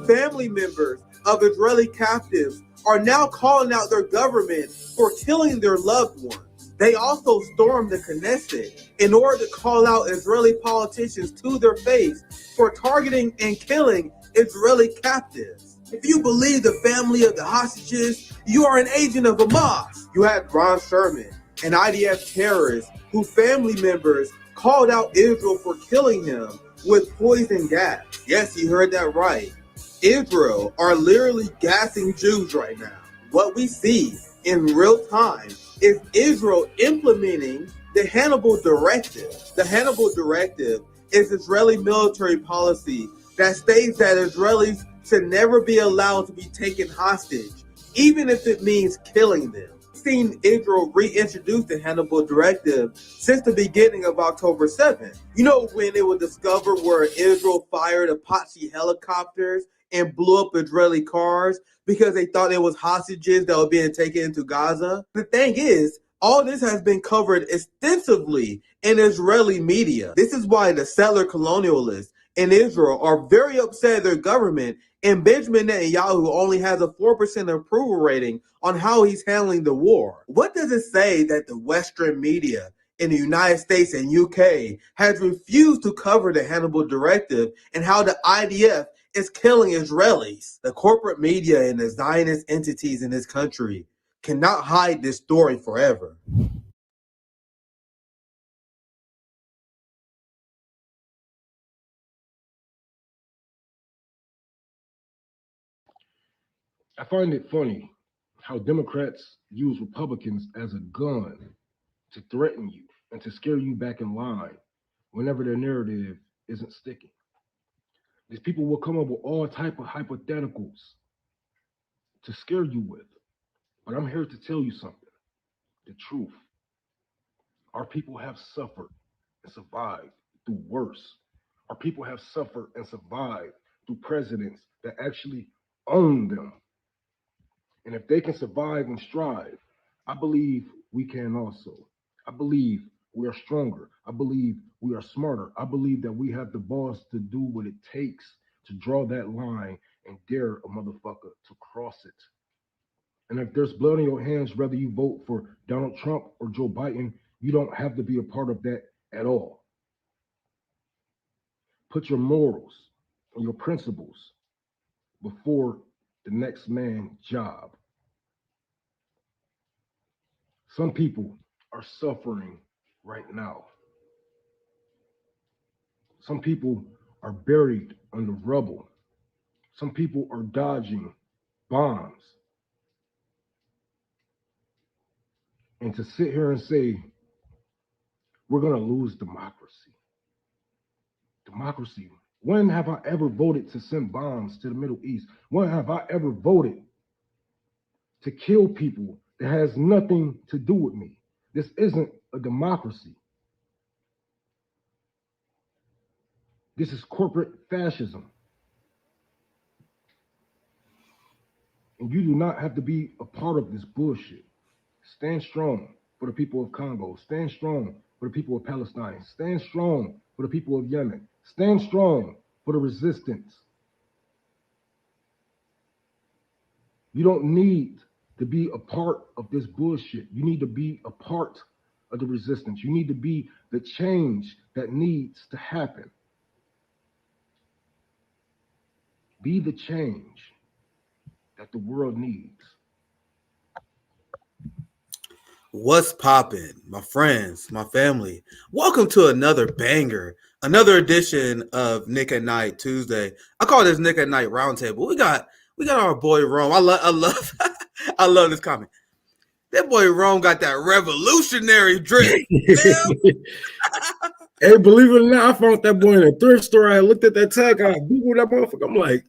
Family members of Israeli captives are now calling out their government for killing their loved ones. They also stormed the Knesset in order to call out Israeli politicians to their face for targeting and killing Israeli captives. If you believe the family of the hostages, you are an agent of Hamas. You had Ron Sherman, an IDF terrorist whose family members called out Israel for killing him with poison gas. Yes, you heard that right. Israel are literally gassing Jews right now. What we see in real time is Israel implementing the Hannibal Directive. The Hannibal Directive is Israeli military policy that states that Israelis should never be allowed to be taken hostage, even if it means killing them. We've seen Israel reintroduce the Hannibal Directive since the beginning of October 7th. You know, when it was discovered where Israel fired Apache helicopters and blew up Israeli cars because they thought it was hostages that were being taken into Gaza? The thing is, all this has been covered extensively in Israeli media. This is why the settler colonialists in Israel are very upset at their government, and Benjamin Netanyahu only has a 4% approval rating on how he's handling the war. What does it say that the Western media in the United States and UK has refused to cover the Hannibal Directive and how the IDF is killing Israelis? The corporate media and the Zionist entities in this country cannot hide this story forever. I find it funny how Democrats use Republicans as a gun to threaten you and to scare you back in line whenever their narrative isn't sticking. These people will come up with all type of hypotheticals to scare you with. But I'm here to tell you something, the truth. Our people have suffered and survived through worse. Our people have suffered and survived through presidents that actually own them. And if they can survive and strive, I believe we can also. I believe we are stronger. I believe we are smarter. I believe that we have the balls to do what it takes to draw that line and dare a motherfucker to cross it. And if there's blood on your hands, whether you vote for Donald Trump or Joe Biden, you don't have to be a part of that at all. Put your morals and your principles before the next man's job. Some people are suffering right now. Some people are buried under rubble. Some people are dodging bombs. And to sit here and say, we're going to lose democracy. Democracy. When have I ever voted to send bombs to the Middle East? When have I ever voted to kill people that has nothing to do with me? This isn't a democracy. This is corporate fascism. And you do not have to be a part of this bullshit. Stand strong for the people of Congo. Stand strong for the people of Palestine. Stand strong for the people of Yemen. Stand strong for the resistance. You don't need to be a part of this bullshit. You need to be a part of the resistance. You need to be the change that needs to happen. Be the change that the world needs. What's poppin', my friends, my family? Welcome to another banger, another edition of Nick at Night Tuesday. I call this Nick at Night Roundtable. We got our boy Rome. I love I love this comment. That boy Rome got that revolutionary drink. Hey, believe it or not, I found that boy in a thrift store. I looked at that tag, I Googled that motherfucker. I'm like,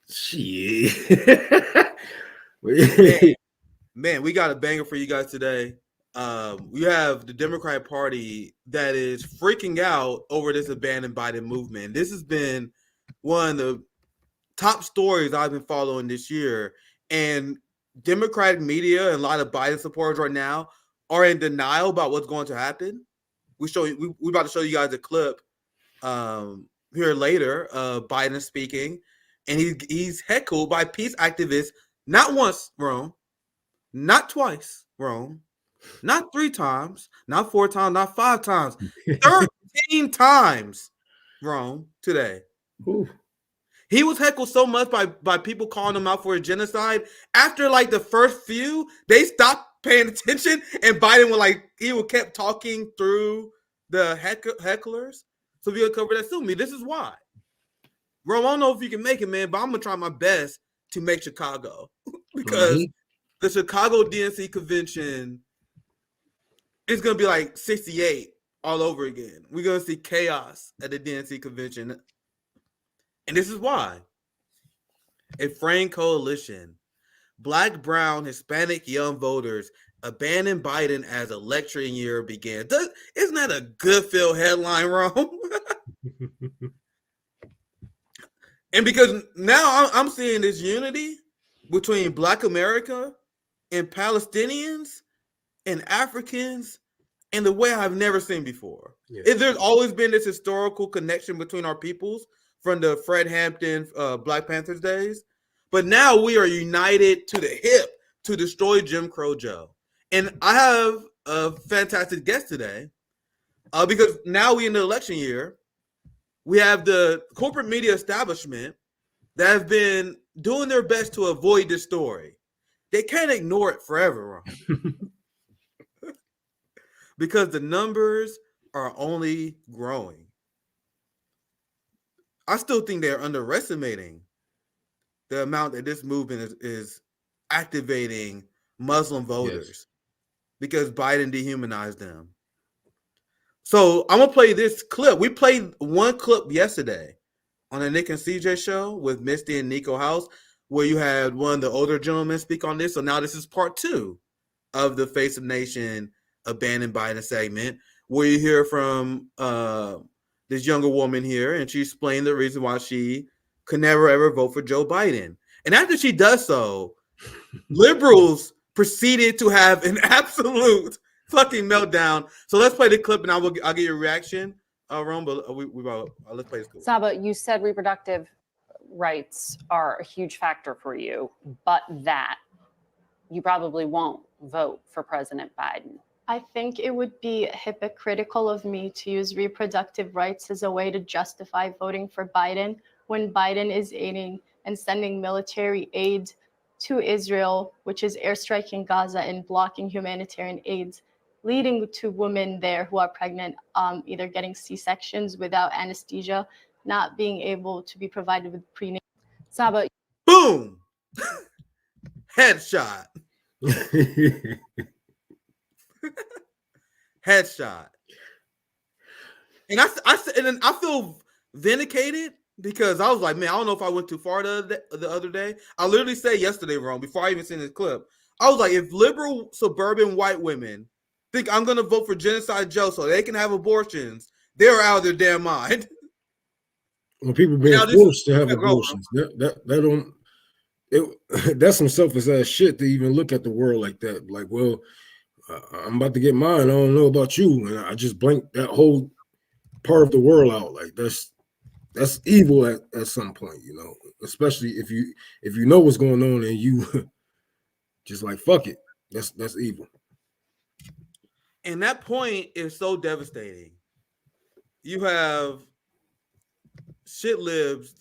shit. Man, we got a banger for you guys today. We have the Democratic Party that is freaking out over this abandoned Biden movement. This has been one of the top stories I've been following this year. And Democratic media and a lot of Biden supporters right now are in denial about what's going to happen. We're about to show you guys a clip here later of Biden speaking. and he's heckled by peace activists not once, Rome, not twice, Rome, not 3 times, not 4 times, not 5 times, 13 times, Rome, today. Ooh. He was heckled so much by people calling him out for a genocide. After like the first few, they stopped paying attention, and Biden would kept talking through the hecklers. So we'll cover that soon. This is why. Rome, I don't know if you can make it, man, but I'm gonna try my best to make Chicago because the Chicago DNC convention is gonna be like 68 all over again. We're gonna see chaos at the DNC convention. And this is why. A fraying coalition, Black, brown, Hispanic young voters abandoned Biden as election year began. Isn't that a good feel headline, Rome? And because now I'm seeing this unity between Black America and Palestinians and Africans in the way I've never seen before. Yes. There's always been this historical connection between our peoples from the Fred Hampton Black Panthers days. But now we are united to the hip to destroy Jim Crow Joe. And I have a fantastic guest today because now we in the election year. We have the corporate media establishment that have been doing their best to avoid this story. They can't ignore it forever, because the numbers are only growing. I still think they're underestimating the amount that this movement is activating Muslim voters because Biden dehumanized them. So I'm going to play this clip. We played one clip yesterday on the Nick and CJ show with Misty and Nico House, where you had one of the older gentlemen speak on this. So now this is part 2 of the Face of Nation Abandoned Biden segment, where you hear from this younger woman here, and she explained the reason why she could never, ever vote for Joe Biden. And after she does so, liberals proceeded to have an absolute fucking meltdown. So let's play the clip, and I'll get your reaction, Rome. But let's play this clip. Saba, you said reproductive rights are a huge factor for you, but that you probably won't vote for President Biden. I think it would be hypocritical of me to use reproductive rights as a way to justify voting for Biden when Biden is aiding and sending military aid to Israel, which is airstriking Gaza and blocking humanitarian aid, leading to women there who are pregnant, either getting C-sections without anesthesia, not being able to be provided with prenatal. Saba. Boom! Headshot. Headshot. And I feel vindicated because I was like, man, I don't know if I went too far the other day. I literally said yesterday, wrong, before I even seen this clip. I was like, if liberal suburban white women think I'm going to vote for Genocide Joe so they can have abortions, they're out of their damn mind. When people being forced to have abortions, that's some selfish ass shit to even look at the world like that. Like, well, I'm about to get mine. I don't know about you, and I just blanked that whole part of the world out. Like that's evil at some point, you know. Especially if you know what's going on and you just like fuck it. That's evil. And that point is so devastating. You have shit libs.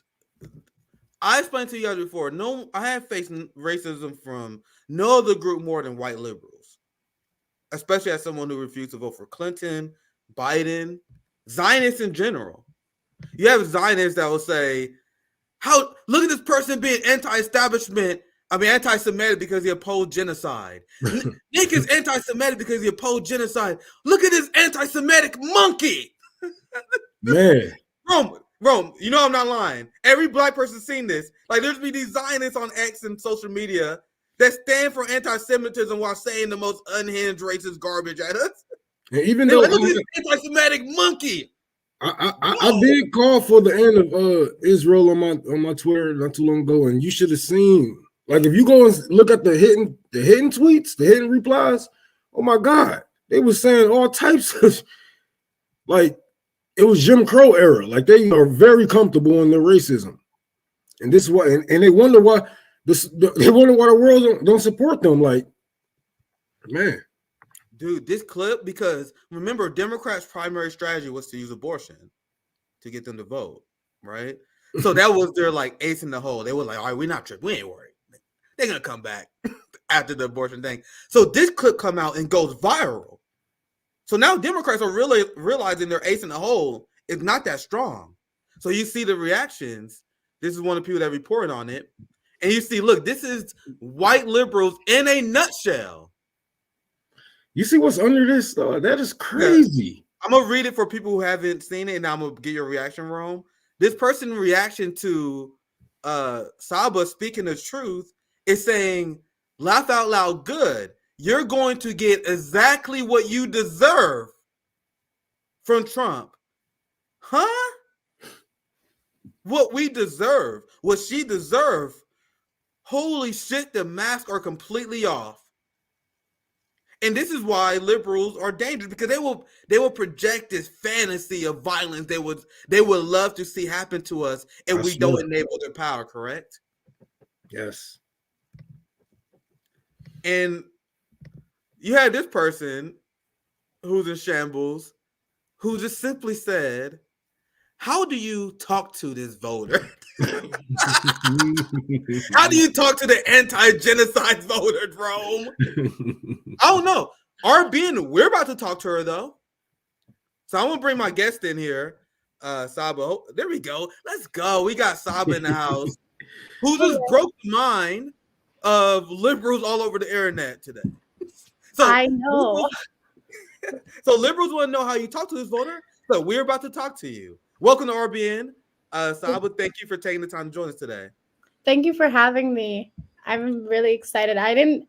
I explained to you guys before. I have faced racism from no other group more than white liberals, especially as someone who refused to vote for Clinton, Biden, Zionists in general. You have Zionists that will say, look at this person being anti-Semitic because he opposed genocide. Nick is anti-Semitic because he opposed genocide. Look at this anti-Semitic monkey. Man. Rome, you know I'm not lying. Every black person seen this. Like, there's be these Zionists on X and social media that stand for anti-Semitism while saying the most unhinged racist garbage at us. And even though look at this anti-Semitic monkey. I did call for the end of Israel on my Twitter not too long ago, and you should have seen, like, if you go and look at the hidden tweets, the hidden replies, oh my God, they were saying all types of like it was Jim Crow era. Like, they are very comfortable in their racism. And this is why, and they wonder why they wonder why the world don't support them. Like, man, dude, this clip, because remember, Democrats' primary strategy was to use abortion to get them to vote, right? So that was their like ace in the hole. They were like, all right, we're not tripping, we ain't worried. They're gonna come back after the abortion thing. So this clip come out and goes viral. So now Democrats are really realizing their ace in the hole is not that strong. So you see the reactions. This is one of the people that reported on it. And you see, look, this is white liberals in a nutshell. you see what's under this? That is crazy. Yeah. I'm going to read it for people who haven't seen it, and I'm going to get your reaction, Rome. This person's reaction to Saba speaking the truth is saying, laugh out loud, good. You're going to get exactly what you deserve from Trump. Huh? What we deserve, what she deserved. Holy shit, the masks are completely off. And this is why liberals are dangerous, because they will project this fantasy of violence they would love to see happen to us if we don't enable their power, correct? Yes. And you had this person who's in shambles who just simply said, how do you talk to this voter? How do you talk to the anti-genocide voters, Rome? I don't know. RBN, we're about to talk to her, though. So I'm going to bring my guest in here, Saba. Oh, there we go. Let's go. We got Saba in the house, who just broke the mind of liberals all over the internet today. So I know. Liberals want to know how you talk to this voter. So we're about to talk to you. Welcome to RBN. Saba, thank you for taking the time to join us today. Thank you for having me. I'm really excited. I didn't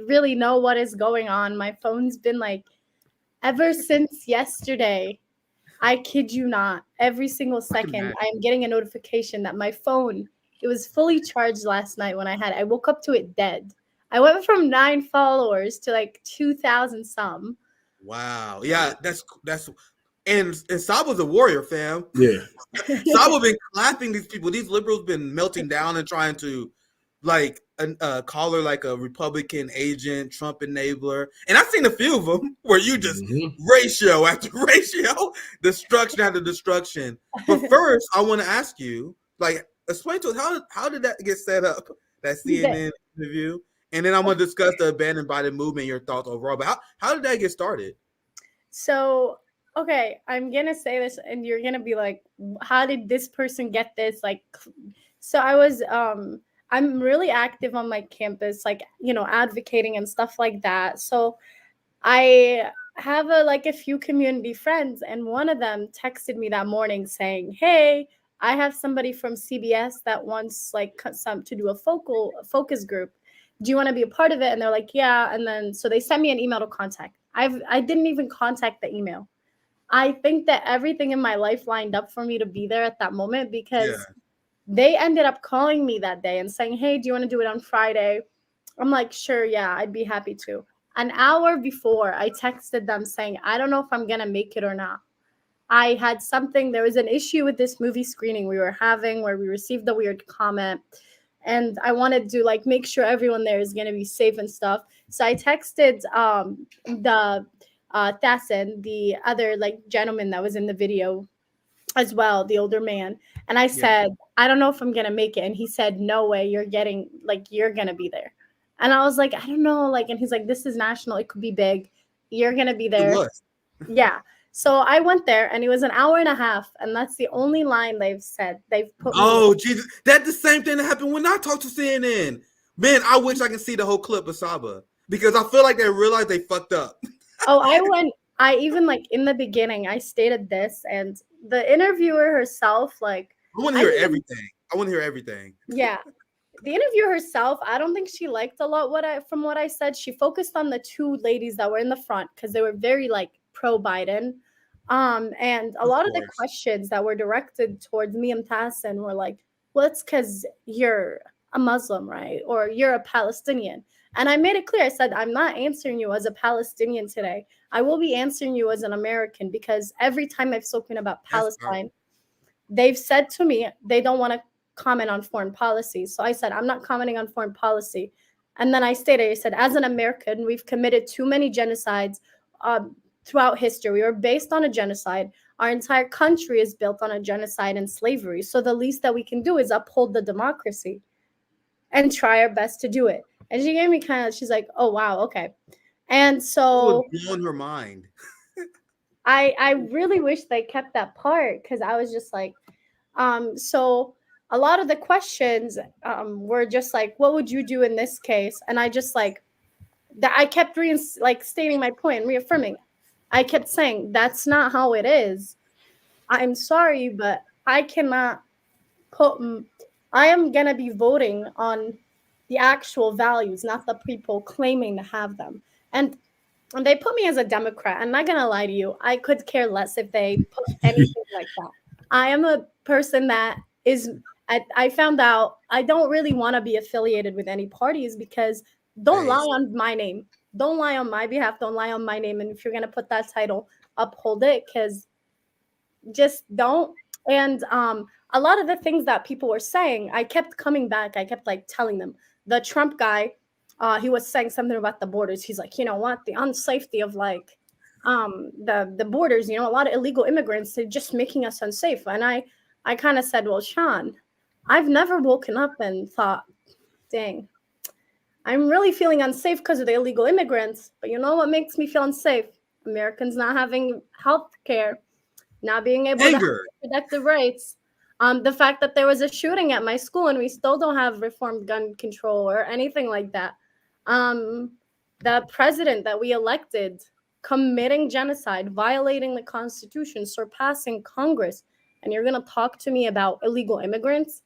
really know what is going on. My phone's been like, ever since yesterday, I kid you not, every single second I'm getting a notification that my phone, it was fully charged last night when I woke up to it dead. I went from 9 followers to like 2,000 some. Wow. Yeah, that's and Saba's a warrior, fam. Yeah. Saba been clapping these people. These liberals been melting down and trying to like call her like a Republican agent, Trump enabler. And I've seen a few of them where you just ratio after ratio, destruction after destruction. But first, I want to ask you, like, explain to us how did that get set up, that CNN interview? And then I'm going to discuss the abandoned Biden movement, your thoughts overall. But how did that get started? So, okay, I'm going to say this and you're going to be like, how did this person get this? Like, so I was, I'm really active on my campus, like, you know, advocating and stuff like that. So I have a few community friends, and one of them texted me that morning saying, hey, I have somebody from CBS that wants like some to do a focus group. Do you want to be a part of it? And they're like, yeah. And then, so they sent me an email to contact. I didn't even contact the email. I think that everything in my life lined up for me to be there at that moment, because they ended up calling me that day and saying, hey, do you want to do it on Friday? I'm like, sure, yeah, I'd be happy to. An hour before, I texted them saying, I don't know if I'm going to make it or not. I had something, there was an issue with this movie screening we were having where we received a weird comment. And I wanted to like make sure everyone there is going to be safe and stuff. So I texted the Thassin, the other like gentleman that was in the video as well, the older man. And I said, I don't know if I'm going to make it. And he said, no way, you're going to be there. And I was like, I don't know. Like, and he's like, this is national. It could be big. You're going to be there. Yeah. So I went there and it was an hour and a half. And that's the only line they've said. They've put Jesus. That's the same thing that happened when I talked to CNN. Man, I wish I could see the whole clip of Saba, because I feel like they realized they fucked up. I even like in the beginning, I stated this, and the interviewer herself, like, I want to hear everything. Yeah. The interviewer herself, I don't think she liked a lot from what I said. She focused on the two ladies that were in the front because they were very like pro-Biden. And a lot of the questions that were directed towards me and Tassin were like, well, it's because you're a Muslim, right? Or you're a Palestinian. And I made it clear. I said, I'm not answering you as a Palestinian today. I will be answering you as an American, because every time I've spoken about Palestine, they've said to me they don't want to comment on foreign policy. So I said, I'm not commenting on foreign policy. And then I stated, I said, as an American, we've committed too many genocides throughout history. We were based on a genocide. Our entire country is built on a genocide and slavery. So the least that we can do is uphold the democracy and try our best to do it. And she gave me she's like, oh, wow, okay. And so it was blowing her mind. I really wish they kept that part, because I was just like, so a lot of the questions were just like, what would you do in this case? And I just like, that I kept stating my point and reaffirming. I kept saying, that's not how it is. I'm sorry, but I cannot I am going to be voting on the actual values, not the people claiming to have them. And they put me as a Democrat. I'm not going to lie to you. I could care less if they put anything like that. I am a person that is, I found out I don't really want to be affiliated with any parties, because don't lie on my name. Don't lie on my behalf. Don't lie on my name. And if you're going to put that title, uphold it, because just don't. And a lot of the things that people were saying, I kept coming back. I kept telling them. The Trump guy, he was saying something about the borders. He's like, you know what, the unsafety of the borders, a lot of illegal immigrants, they're just making us unsafe. And I kind of said, well, Sean, I've never woken up and thought, dang, I'm really feeling unsafe because of the illegal immigrants. But you know what makes me feel unsafe? Americans not having health care, not being able to have reproductive rights. The fact that there was a shooting at my school and we still don't have reformed gun control or anything like that. The president that we elected committing genocide, violating the Constitution, surpassing Congress. And you're going to talk to me about illegal immigrants?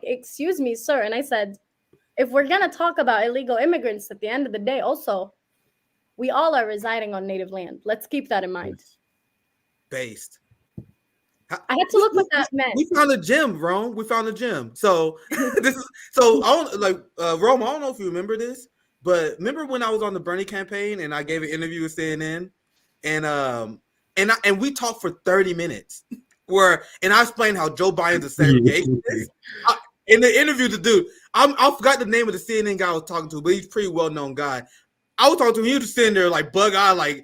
Excuse me, sir. And I said, if we're going to talk about illegal immigrants, at the end of the day, also, we all are residing on native land. Let's keep that in mind. Based. I had to look what that meant. We found a gem, Rome. We found a gem. So I don't Rome. I don't know if you remember this, but remember when I was on the Bernie campaign and I gave an interview with CNN, and we talked for 30 minutes, and I explained how Joe Biden's a segregationist. In the interview, the dude, I forgot the name of the CNN guy I was talking to, but he's a pretty well known guy. I was talking to him. He was sitting there bug eyed,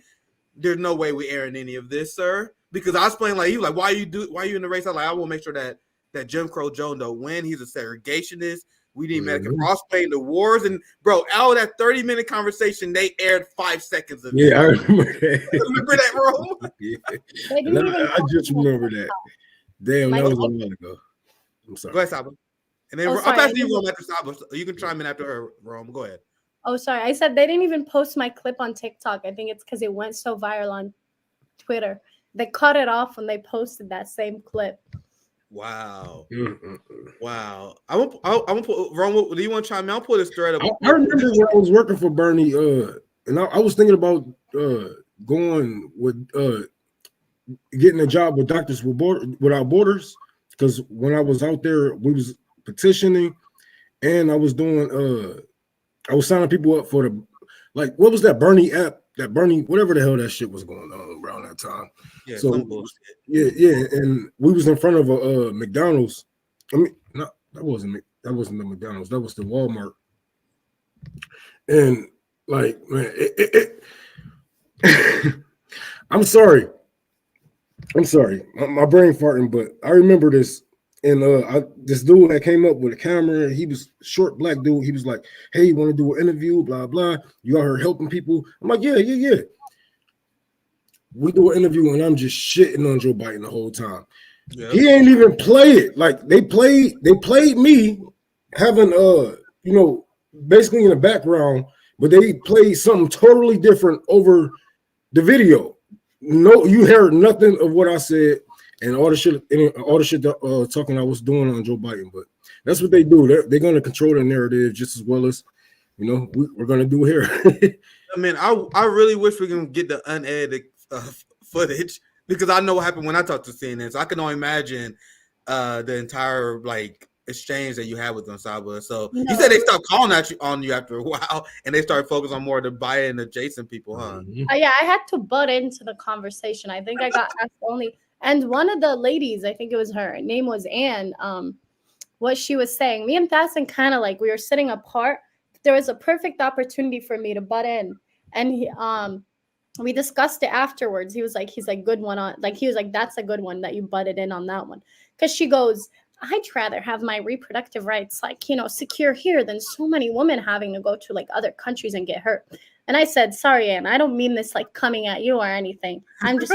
there's no way we airing any of this, sir. Because I explained, he was like, why are you in the race? I was like, I want to make sure that Jim Crow Joe don't win. He's a segregationist. We need Medicare cross-playing the wars. And, bro, out of that 30-minute conversation, they aired 5 seconds of it. Yeah, I remember that. Remember that, bro? Yeah. I just remember that. Damn, that was a while ago. I'm sorry. Go ahead, Saba. And then I'll pass you Rome after Saba. You can chime in after her, Rome. Go ahead. Oh, sorry. I said they didn't even post my clip on TikTok. I think it's because it went so viral on Twitter. They cut it off when they posted that same clip. Wow. Wow. I want to put, Rome, do you want to chime in? I'll pull this thread up. I remember when I was working for Bernie, and I was thinking about going with getting a job with Doctors Without Borders, because when I was out there, we was petitioning, and I was doing I was signing people up for the what was that Bernie app? That Bernie, whatever the hell that shit was going on around that time. Yeah, so yeah, and we was in front of a McDonald's. I mean, no, that wasn't the McDonald's. That was the Walmart. And man, I'm sorry. My brain farting, but I remember this. And this dude that came up with a camera, he was short black dude. He was like, "Hey, you want to do an interview? Blah blah. You out here helping people?" I'm like, "Yeah." We do an interview, and I'm just shitting on Joe Biden the whole time. Yep. He ain't even play it. They played me having basically in the background, but they played something totally different over the video. No, you heard nothing of what I said. And all the shit talking I was doing on Joe Biden, but that's what they do. They're going to control the narrative just as well as, we're going to do here. I mean, I really wish we can get the unedited footage, because I know what happened when I talked to CNN. So I can only imagine the entire exchange that you had with them, Saba. So you said they stopped calling on you after a while, and they started focusing on more of the Biden adjacent people, huh? Yeah, I had to butt into the conversation. I think I got asked only. And one of the ladies, I think it was her name was Anne, what she was saying, me and Thassin kind of like, we were sitting apart. There was a perfect opportunity for me to butt in. And we discussed it afterwards. He's like, good one on, like, he was like, that's a good one that you butted in on that one. Because she goes, I'd rather have my reproductive rights, like, secure here than so many women having to go to like other countries and get hurt. And I said, sorry, Anne, I don't mean this like coming at you or anything. I'm just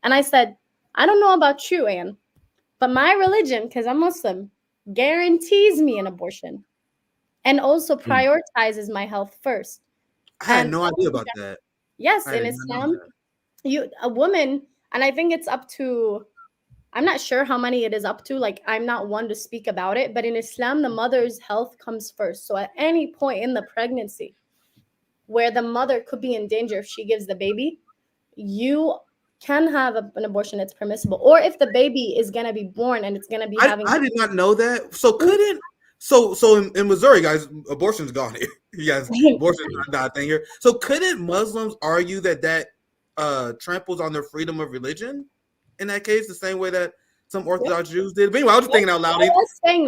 and I said, I don't know about you, Anne, but my religion, because I'm Muslim, guarantees me an abortion and also prioritizes my health first. I had no idea about that. Yes, in Islam, a woman, and I think it's up to, I'm not sure how many it is up to. Like, I'm not one to speak about it, but in Islam, the mother's health comes first. So at any point in the pregnancy where the mother could be in danger if she gives the baby, you can have an abortion. It's permissible. Or if the baby is going to be born and it's going to be having... I did not know that. So couldn't... So in Missouri, guys, abortion's gone here. You guys, abortion's not a thing here. So couldn't Muslims argue that tramples on their freedom of religion in that case, the same way that some Orthodox Jews did? But anyway, I was just thinking out loud. I was saying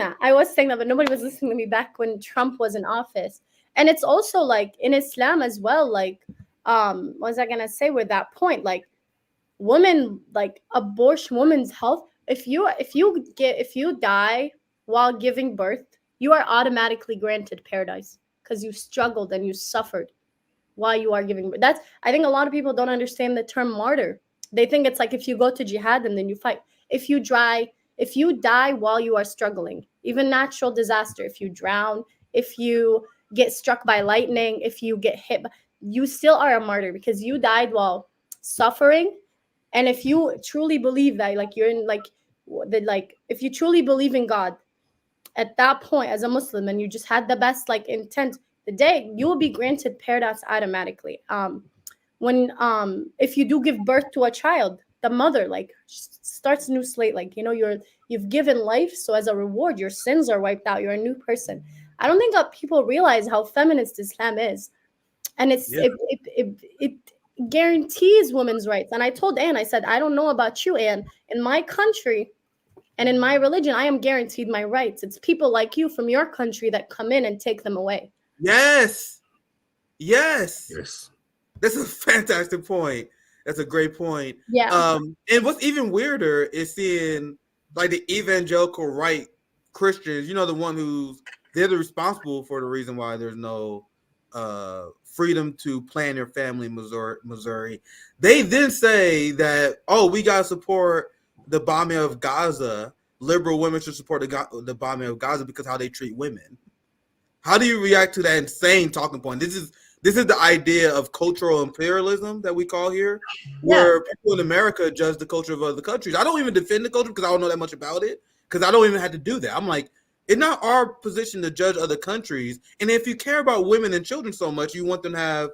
that, but nobody was listening to me back when Trump was in office. And it's also like in Islam as well, like, what was I going to say with that point? Like, women, like abortion, women's health, if you die while giving birth, you are automatically granted paradise because you struggled and you suffered while you are giving birth. I think a lot of people don't understand the term martyr. They think it's like if you go to jihad and then you fight. If you die while you are struggling, even natural disaster, if you drown, if you get struck by lightning, if you get hit, you still are a martyr because you died while suffering. And if you truly believe that, like, you're in if you truly believe in God at that point as a Muslim and you just had the best like intent, the day you will be granted paradise automatically. If you do give birth to a child, the mother like starts a new slate, like, you've given life, so as a reward your sins are wiped out, you're a new person. I don't think that people realize how feminist Islam is, and it guarantees women's rights. And I told Anne, I said, I don't know about you, Anne, in my country and in my religion, I am guaranteed my rights. It's people like you from your country that come in and take them away. Yes. That's a fantastic point. That's a great point. Yeah. And what's even weirder is seeing like the evangelical right Christians, the one they're responsible for the reason why there's no freedom to plan your family in Missouri. They then say that, we got to support the bombing of Gaza. Liberal women should support the bombing of Gaza because how they treat women. How do you react to that insane talking point? This is the idea of cultural imperialism that we call here, where people in America judge the culture of other countries. I don't even defend the culture because I don't know that much about it, because I don't even have to do that. I'm like, it's not our position to judge other countries. And if you care about women and children so much, you want them to have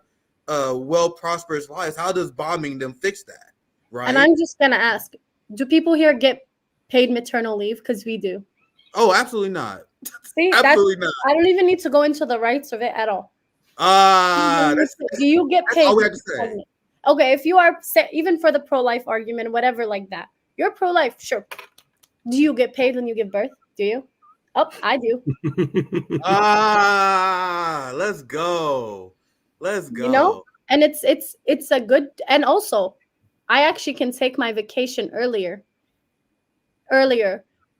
prosperous lives, how does bombing them fix that? Right. And I'm just going to ask, do people here get paid maternal leave? Because we do. Oh, absolutely not. See, absolutely not. I don't even need to go into the rights of it at all. Do you get paid? That's all we have to say. Okay, if you are, even for the pro-life argument, whatever like that, you're pro-life, sure. Do you get paid when you give birth? Do you? Oh, I do. Let's go. And it's a good, and also I actually can take my vacation earlier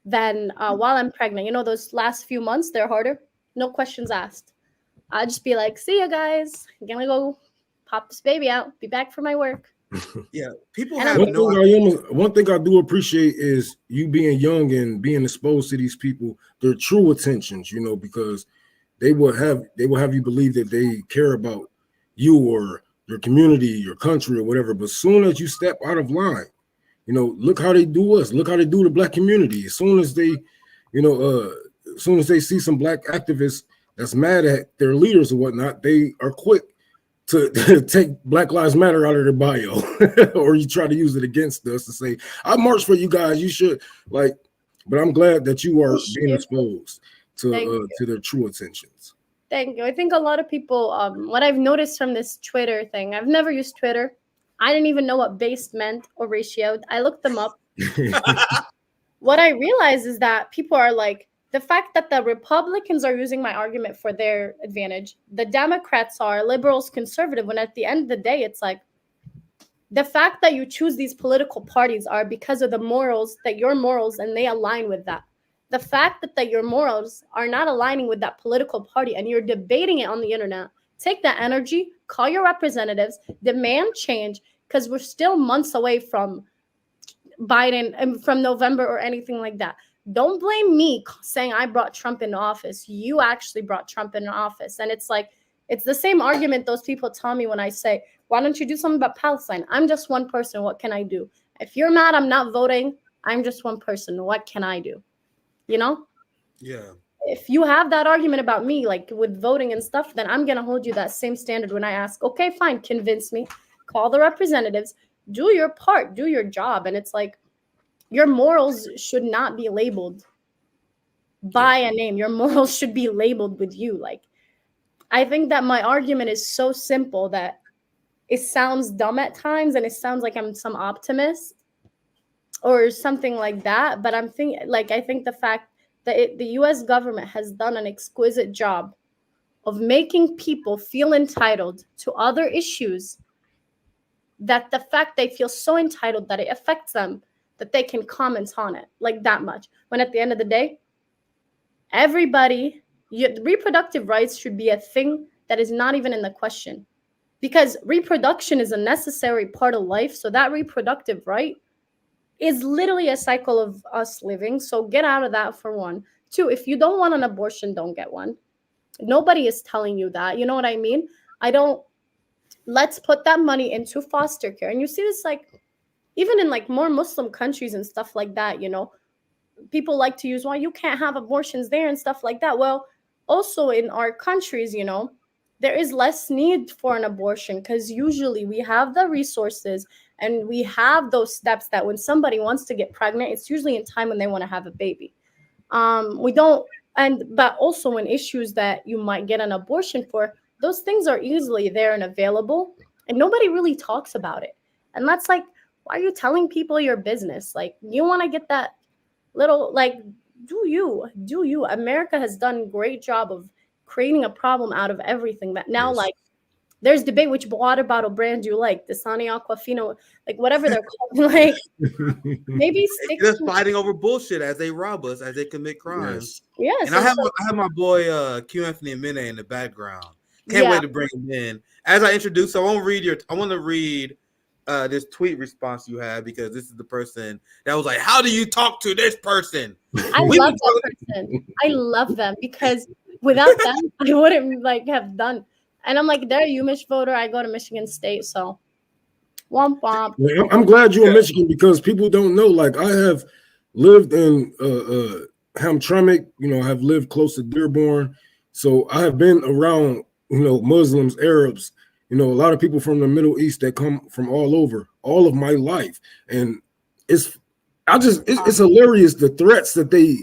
than while I'm pregnant. Those last few months, they're harder. No questions asked. I'll just be like, see ya, guys. I'm gonna go pop this baby out. Be back for my work. Yeah, people and have one thing I do appreciate is you being young and being exposed to these people, their true intentions, because they will have you believe that they care about you or your community, your country, or whatever. But as soon as you step out of line, look how they do us. Look how they do the black community. As soon as they, as soon as they see some black activists that's mad at their leaders or whatnot, they are quick to take Black Lives Matter out of their bio, or you try to use it against us to say, I march for you guys, you should, like, but I'm glad that you are being exposed to their true intentions. Thank you. I think a lot of people, what I've noticed from this Twitter thing, I've never used Twitter. I didn't even know what based meant or ratioed. I looked them up. What I realized is that people are like, the fact that the Republicans are using my argument for their advantage, the Democrats are, liberals, conservative, when at the end of the day, it's like, the fact that you choose these political parties are because of the morals, that your morals, and they align with that. The fact that your morals are not aligning with that political party and you're debating it on the internet, take that energy, call your representatives, demand change, because we're still months away from Biden and from November or anything like that. Don't blame me saying I brought Trump into office. You actually brought Trump into office. And it's like, it's the same argument those people tell me when I say, why don't you do something about Palestine? I'm just one person. What can I do? If you're mad I'm not voting, I'm just one person. What can I do? You know? Yeah. If you have that argument about me, like with voting and stuff, then I'm going to hold you that same standard when I ask, okay, fine, convince me, call the representatives, do your part, do your job. And it's like, your morals should not be labeled by a name. Your morals should be labeled with you. Like, I think that my argument is so simple that it sounds dumb at times and it sounds like I'm some optimist or something like that. But I'm thinking, like, I think the fact that the US government has done an exquisite job of making people feel entitled to other issues, that the fact they feel so entitled that it affects them, that they can comment on it like that much. When at the end of the day, everybody, reproductive rights should be a thing that is not even in the question, because reproduction is a necessary part of life. So that reproductive right is literally a cycle of us living. So get out of that, for one. Two, if you don't want an abortion, don't get one. Nobody is telling you that. You know what I mean? Let's put that money into foster care. And you see this, like, even in like more Muslim countries and stuff like that, you know, people like to use, well, you can't have abortions there and stuff like that. Well, also in our countries, you know, there is less need for an abortion because usually we have the resources and we have those steps that when somebody wants to get pregnant, it's usually in time when they want to have a baby. We don't, but also in issues that you might get an abortion for, those things are easily there and available, and nobody really talks about it. And that's like, why are you telling people your business? Like, you want to get that little, like, do you? America has done a great job of creating a problem out of everything that now, like, there's debate which water bottle brand you like, Dasani, Aquafina, like whatever they're called. Like, maybe stick just fighting over bullshit as they rob us, as they commit crimes. Yes. And I have my boy Q Anthony Mene in the background. Can't wait to bring him in. As I introduce, I want to read this tweet response you had, because this is the person that was like, "How do you talk to this person?" I love that person. I love them because without them, I wouldn't like have done. And I'm like, they're a UMich voter. I go to Michigan State, so womp womp. Yeah, I'm glad you're in Michigan, because people don't know. Like, I have lived in Hamtramck, you know, I have lived close to Dearborn, so I have been around, you know, Muslims, Arabs, you know, a lot of people from the Middle East that come from all over, all of my life, and it's hilarious, the threats that they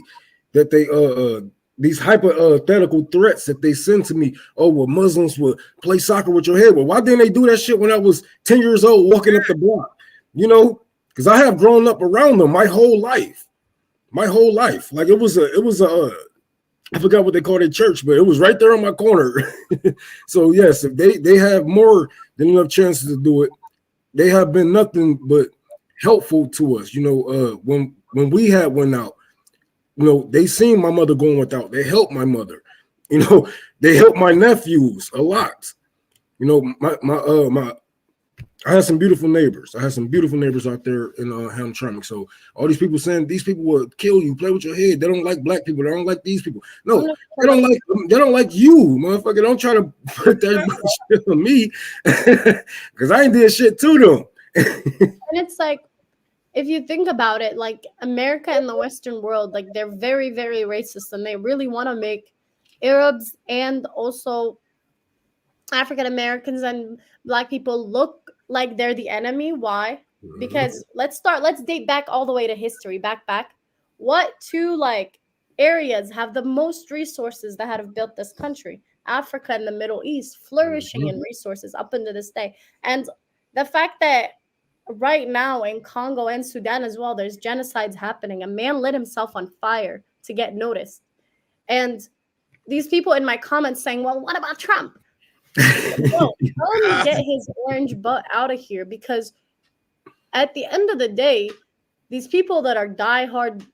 these hypothetical threats that they send to me. Oh, well, Muslims would play soccer with your head. Well, why didn't they do that shit when I was 10 years old walking up the block? You know, because I have grown up around them my whole life. Like, it was a I forgot what they called it, church, but it was right there on my corner. So yes, if they have more than enough chances to do it, they have been nothing but helpful to us. You know, when we had went out, you know, they seen my mother going without. They helped my mother. You know, they helped my nephews a lot. You know, I had some beautiful neighbors. Out there in Hamtramck. So all these people saying these people will kill you, play with your head. They don't like black people. They don't like these people. No, they don't like you, motherfucker. Don't try to put that shit on me, because I ain't did shit to them. And it's like, if you think about it, like, America and the Western world, like, they're very, very racist, and they really want to make Arabs and also African Americans and black people look like they're the enemy. Why? Because let's date back all the way to history. Back. What two, like, areas have the most resources that have built this country? Africa and the Middle East, flourishing in resources up into this day. And the fact that right now in Congo and Sudan as well, there's genocides happening. A man lit himself on fire to get noticed. And these people in my comments saying, well, what about Trump? No, tell him to get his orange butt out of here, because at the end of the day, these people that are diehard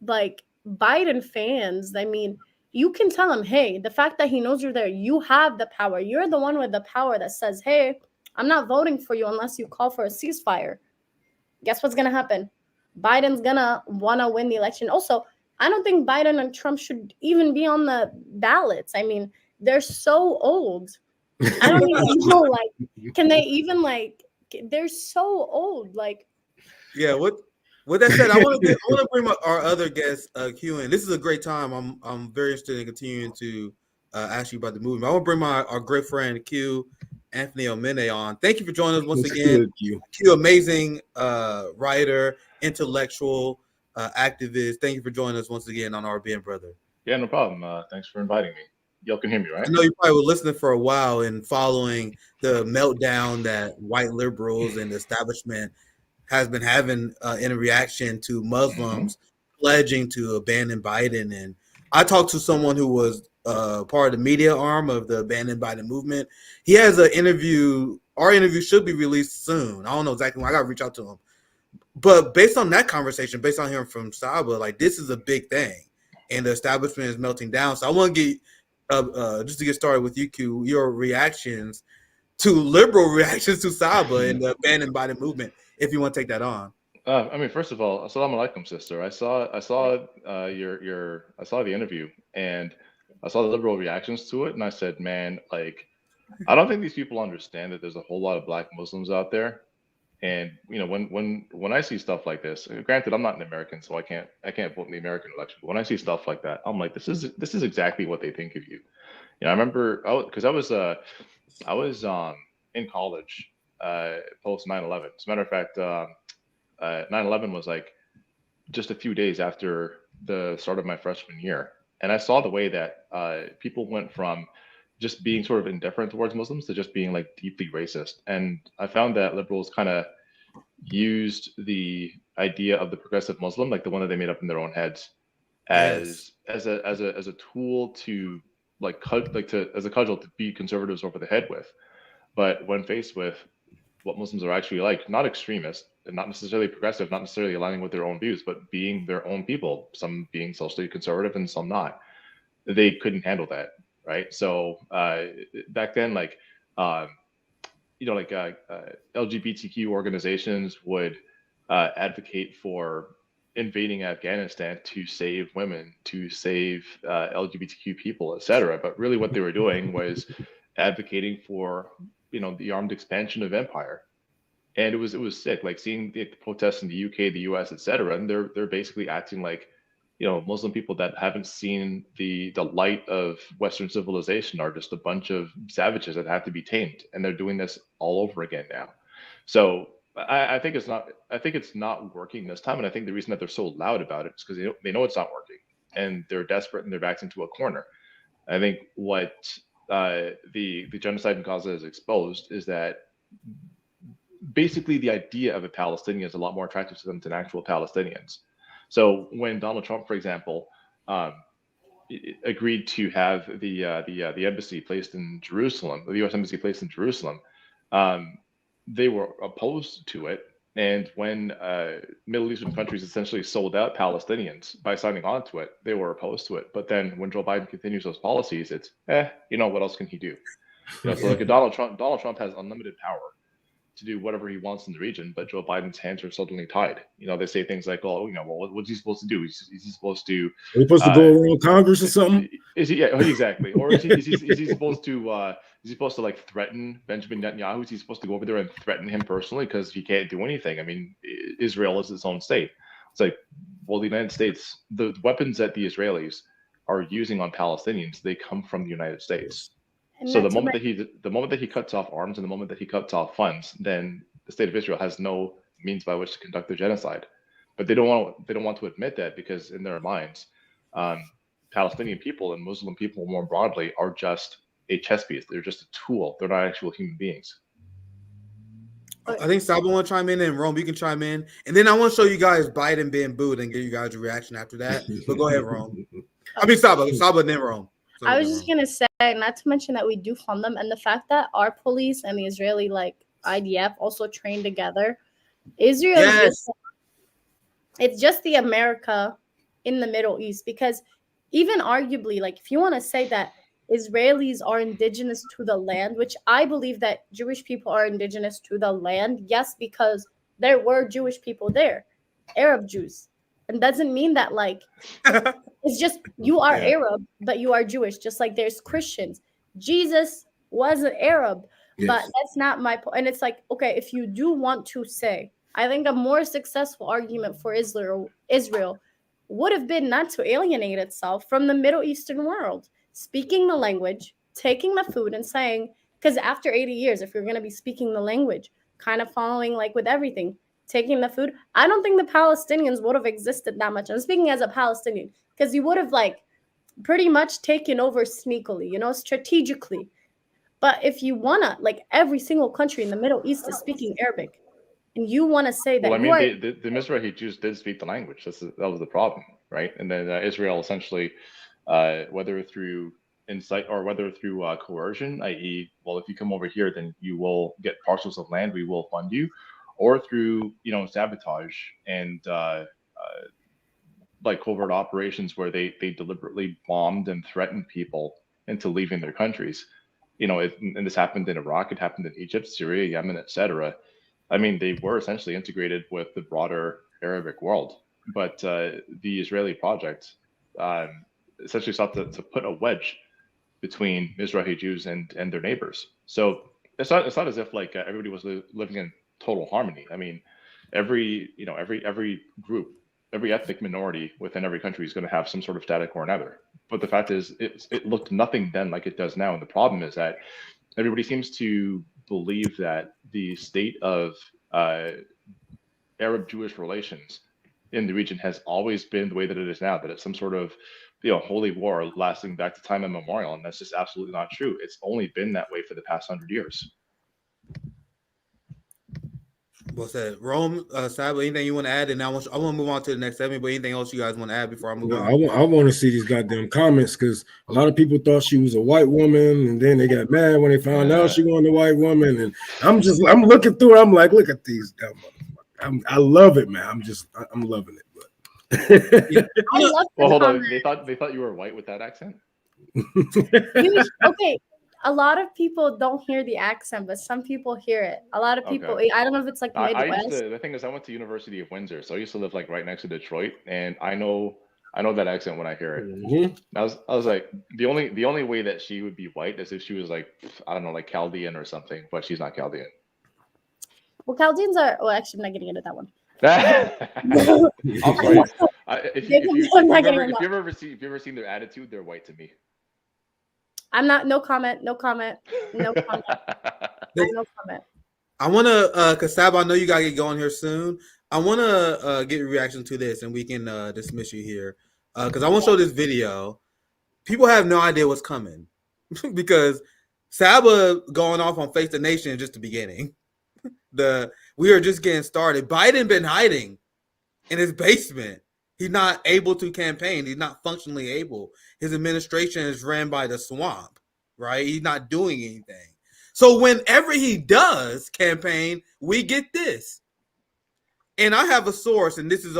like Biden fans, I mean, you can tell him, hey, the fact that he knows you're there, you have the power. You're the one with the power that says, hey, I'm not voting for you unless you call for a ceasefire. Guess what's going to happen? Biden's going to want to win the election. Also, I don't think Biden and Trump should even be on the ballots. I mean, they're so old. I don't even know, like, can they even, like, they're so old. Like, Yeah, with that said, I want to bring our other guest, Q, in. This is a great time. I'm very interested in continuing to ask you about the movement. I want to bring our great friend Q, Anthony Omene, on. Thank you for joining us once again. Q, amazing writer, intellectual, activist. Thank you for joining us once again on RBN Brother. Yeah, no problem. Thanks for inviting me. Y'all can hear me, right? I know you probably were listening for a while and following the meltdown that white liberals and the establishment has been having in reaction to Muslims pledging to abandon Biden. And I talked to someone who was part of the media arm of the Abandon Biden movement. He has an interview. Our interview should be released soon. I don't know exactly when. I got to reach out to him. But based on that conversation, based on hearing from Saba, like, this is a big thing. And the establishment is melting down. So I want to get, just to get started with you, Q, your reactions to liberal reactions to Saba and the Abandon Biden movement, if you want to take that on. I mean, first of all, assalamu alaikum, sister. I saw the interview, and I saw the liberal reactions to it, and I said, man, like, I don't think these people understand that there's a whole lot of Black Muslims out there. And you know, when I see stuff like this, granted, I'm not an American, so I can't vote in the American election. But when I see stuff like that, I'm like, this is exactly what they think of you. You know, I remember, because I was in college post 9/11. As a matter of fact, 9/11 was like just a few days after the start of my freshman year, and I saw the way that people went from just being sort of indifferent towards Muslims to just being like deeply racist. And I found that liberals kind of used the idea of the progressive Muslim, like the one that they made up in their own heads, as a tool to as a cudgel to beat conservatives over the head with. But when faced with what Muslims are actually like, not extremists and not necessarily progressive, not necessarily aligning with their own views, but being their own people, some being socially conservative and some not, they couldn't handle that. Right. So back then, like, LGBTQ organizations would advocate for invading Afghanistan to save women, to save LGBTQ people, etc. But really what they were doing was advocating for, the armed expansion of empire. And it was sick, like seeing the protests in the UK, the US, etc. And they're basically acting like, Muslim people that haven't seen the light of Western civilization are just a bunch of savages that have to be tamed, and they're doing this all over again now. So I think it's not working this time, and I think the reason that they're so loud about it is because they know it's not working, and they're desperate and they're backed into a corner. I think what the genocide in Gaza has exposed is that basically the idea of a Palestinian is a lot more attractive to them than actual Palestinians. So when Donald Trump, for example, agreed to have the embassy placed in Jerusalem, the U.S. embassy placed in Jerusalem, they were opposed to it. And when Middle Eastern countries essentially sold out Palestinians by signing on to it, they were opposed to it. But then when Joe Biden continues those policies, it's what else can he do? So like Donald Trump has unlimited power to do whatever he wants in the region, but Joe Biden's hands are suddenly tied. They say things like, "Oh, what's he supposed to do? Is he supposed to? Are you supposed to go around Congress or something? Is he? Yeah, exactly. Or is he supposed to? Is he supposed to like threaten Benjamin Netanyahu? Is he supposed to go over there and threaten him personally because he can't do anything? I mean, Israel is its own state. It's like, well, the United States, the weapons that the Israelis are using on Palestinians, they come from the United States. So the moment that he cuts off arms and the moment that he cuts off funds, then the state of Israel has no means by which to conduct their genocide. But they don't want to admit that, because in their minds, Palestinian people and Muslim people more broadly are just a chess piece. They're just a tool. They're not actual human beings. I think Saba want to chime in, and Rome, you can chime in, and then I want to show you guys Biden being booed and give you guys a reaction after that. But go ahead, Rome. I mean Saba, and then Rome. I was just gonna say, not to mention that we do fund them, and the fact that our police and the Israeli IDF also train together. Israel is it's just the America in the Middle East, because even arguably, if you want to say that Israelis are indigenous to the land, which I believe that Jewish people are indigenous to the land, yes, because there were Jewish people there, Arab Jews. And doesn't mean that it's just you are Arab, but you are Jewish, just like there's Christians. Jesus wasn't Arab, but that's not my point. And it's okay, if you do want to say, I think a more successful argument for Israel would have been not to alienate itself from the Middle Eastern world, speaking the language, taking the food, and saying, because after 80 years, if you're going to be speaking the language, kind of following with everything, taking the food, I don't think the Palestinians would have existed that much. I'm speaking as a Palestinian, because you would have pretty much taken over sneakily, strategically. But if you want to, every single country in the Middle East is speaking Arabic. And you want to say that the Mizrahi Jews did speak the language. That was the problem, right? And then Israel essentially, whether through incite or whether through coercion, i.e., well, if you come over here, then you will get parcels of land, we will fund you, or through sabotage and covert operations where they deliberately bombed and threatened people into leaving their countries. And this happened in Iraq, it happened in Egypt, Syria, Yemen, etc. I mean, they were essentially integrated with the broader Arabic world, but the Israeli project essentially sought to put a wedge between Mizrahi Jews and their neighbors. So it's not as if everybody was living in total harmony. I mean, every group, every ethnic minority within every country is going to have some sort of static or another. But the fact is, it looked nothing then like it does now, and the problem is that everybody seems to believe that the state of Arab-Jewish relations in the region has always been the way that it is now, that it's some sort of holy war lasting back to time immemorial, and that's just absolutely not true. It's only been that way for the past 100 years. Well said. Rome, Saba, anything you want to add? And I want to move on to the next segment, but anything else you guys want to add before I move on? I want to see these goddamn comments, because a lot of people thought she was a white woman, and then they got mad when they found out she wasn't a white woman. And I'm looking through it. I'm like, look at these dumb motherfuckers. I love it, man. I'm loving it. But well, hold on. They thought you were white with that accent? Okay. A lot of people don't hear the accent, but some people hear it. A lot of people, I don't know if it's Midwest. The thing is, I went to University of Windsor, so I used to live right next to Detroit, and I know that accent when I hear it. Mm-hmm. I was like, the only way that she would be white is if she was I don't know, Chaldean or something, but she's not Chaldean. Well, Chaldeans are. Well, actually, I'm not getting into that one. I'm sorry. If you've ever seen their attitude, they're white to me. I'm not. No comment. No comment. No comment. No comment. I want to, because Sab, I know you gotta get going here soon. I want to get your reaction to this, and we can dismiss you here, because I want to show this video. People have no idea what's coming because Saba going off on Face the Nation is just the beginning. We are just getting started. Biden been hiding in his basement. He's not able to campaign. He's not functionally able. His administration is ran by the swamp, right? He's not doing anything. So whenever he does campaign, we get this. And I have a source, and this is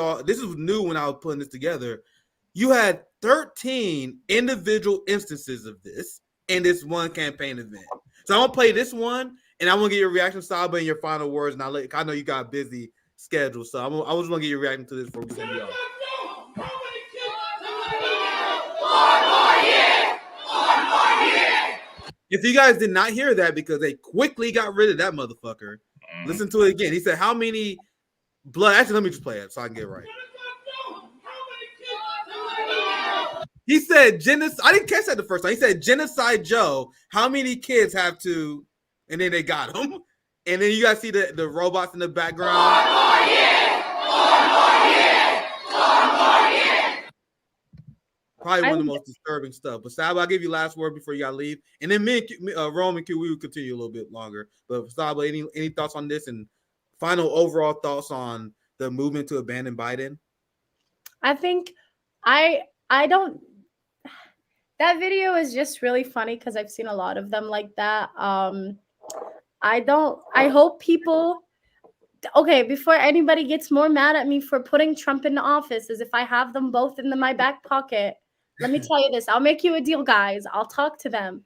new when I was putting this together. You had 13 individual instances of this in this one campaign event. So I'm going to play this one, and I want to get your reaction, Saba, and your final words. And I know you got a busy schedule, so I was going to get your reaction to this before we send you off. If you guys did not hear that because they quickly got rid of that motherfucker, listen to it again. He said, how many blood? Actually, let me just play it so I can get it right. He said, genocide. I didn't catch that the first time. He said, Genocide Joe, how many kids have to? And then they got him. And then you guys see the robots in the background. Probably one of the most disturbing stuff. But Saba, I'll give you last word before you gotta leave, and then me and Roman Q, we will continue a little bit longer. But Saba, any thoughts on this and final overall thoughts on the movement to abandon Biden? I think I don't. That video is just really funny because I've seen a lot of them like that. I hope people. Okay, before anybody gets more mad at me for putting Trump in office, as if I have them both in my back pocket. Let me tell you this. I'll make you a deal, guys. I'll talk to them.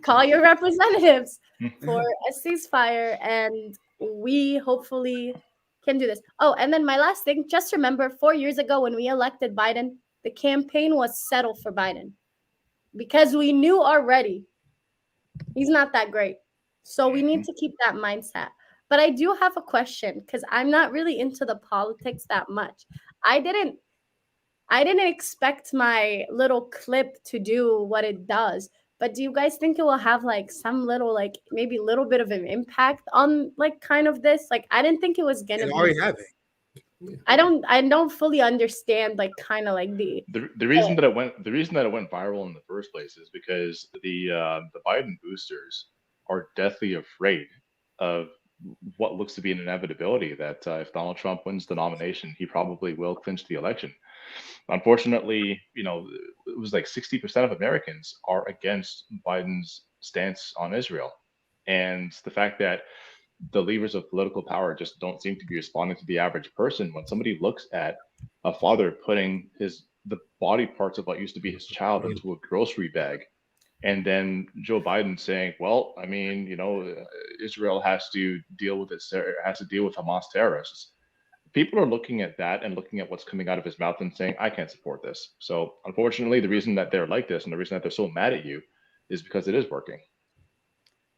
Call your representatives for a ceasefire, and we hopefully can do this. Oh, and then my last thing, just remember 4 years ago when we elected Biden, the campaign was settled for Biden because we knew already he's not that great. So we need to keep that mindset. But I do have a question because I'm not really into the politics that much. I didn't expect my little clip to do what it does. But do you guys think it will have like some little, like maybe a little bit of an impact on like kind of this? Like I didn't think it was gonna be. Already have it. I don't fully understand like kind of like the reason that it went viral in the first place is because the Biden boosters are deathly afraid of what looks to be an inevitability that if Donald Trump wins the nomination, he probably will clinch the election. Unfortunately, it was like 60% of Americans are against Biden's stance on Israel. And the fact that the levers of political power just don't seem to be responding to the average person when somebody looks at a father putting the body parts of what used to be his child into a grocery bag. And then Joe Biden saying, well, I mean, Israel has to deal with Hamas terrorists. People are looking at that and looking at what's coming out of his mouth and saying, I can't support this. So unfortunately, the reason that they're like this and the reason that they're so mad at you is because it is working.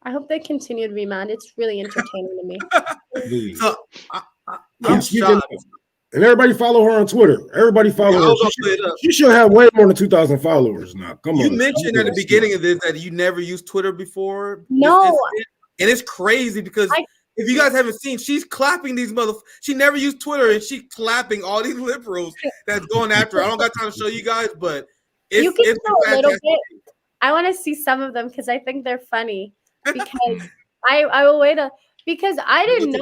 I hope they continue to be mad. It's really entertaining to me. So I'm shocked. And everybody follow her on Twitter. Everybody follow her. She should have way more than 2,000 followers now. Come on. You mentioned at the beginning of this that you never used Twitter before. No. And it's crazy because if you guys haven't seen, she's clapping these She never used Twitter and she's clapping all these liberals that's going after her. I don't got time to show you guys, but you can show a little bit. I want to see some of them because I think they're funny. Because I will wait because I didn't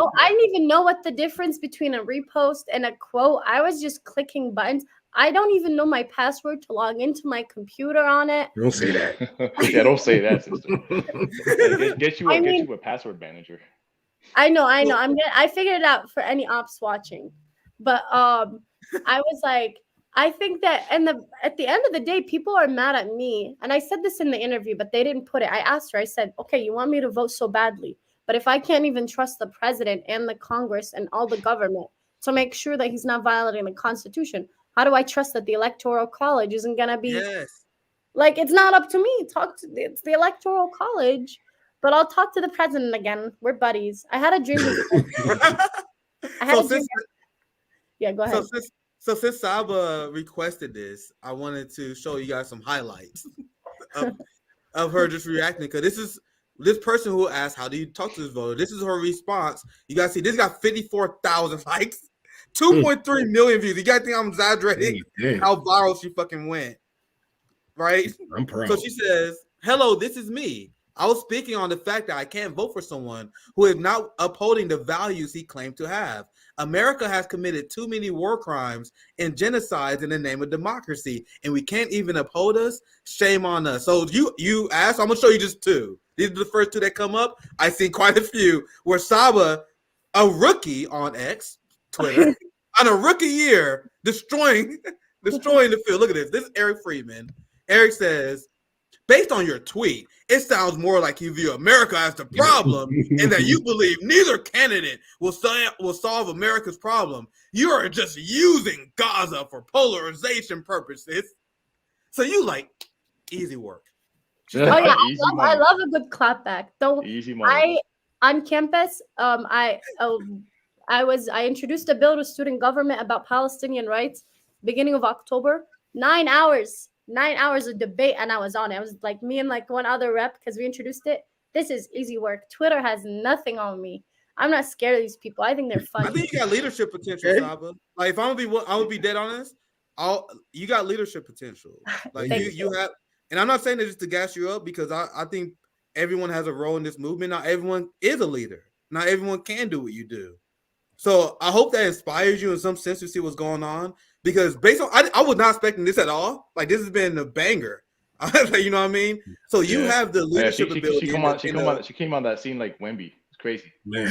even know what the difference between a repost and a quote. I was just clicking buttons. I don't even know my password to log into my computer on it. Don't say that. Yeah, don't say that, sister. Get you a password manager. I know. I figured it out for any ops watching. But I was like, I think that at the end of the day, people are mad at me. And I said this in the interview, but they didn't put it. I asked her, I said, okay, you want me to vote so badly, but if I can't even trust the president and the Congress and all the government to make sure that he's not violating the Constitution, how do I trust that the Electoral College isn't going to be like, it's not up to me. It's the Electoral College, but I'll talk to the president again. We're buddies. I had a dream. Yeah, go ahead. So since Saba requested this, I wanted to show you guys some highlights of her just reacting, because this person who asked, how do you talk to this voter? This is her response. You guys see, this got 54,000 likes, 2.3 million views. You guys think I'm exaggerating how viral she fucking went, right? I'm proud. So she says, hello, this is me. I was speaking on the fact that I can't vote for someone who is not upholding the values he claimed to have. America has committed too many war crimes and genocides in the name of democracy, and we can't even uphold us. Shame on us. So you asked, I'm gonna show you just two. These are the first two that come up. I've seen quite a few where Saba, a rookie on X, Twitter, on a rookie year, destroying the field. Look at this. This is Eric Friedman. Eric says, based on your tweet, it sounds more like you view America as the problem and that you believe neither candidate will solve America's problem. You are just using Gaza for polarization purposes. So you like easy work. Oh yeah, I love a good clapback. So easy money. On campus, I introduced a bill to student government about Palestinian rights, beginning of October. 9 hours of debate, and I was on it. I was like me and like one other rep because we introduced it. This is easy work. Twitter has nothing on me. I'm not scared of these people. I think they're funny. I think you got leadership potential, Saba. Like if I would be dead honest, you got leadership potential. Like Thank you have, and I'm not saying that just to gas you up, because I think everyone has a role in this movement. Not everyone is a leader. Not everyone can do what you do. So I hope that inspires you in some sense to see what's going on. Because based on, I was not expecting this at all. Like, this has been a banger. You know what I mean? So you have the leadership ability. She came on that scene like Wemby. It's crazy, man.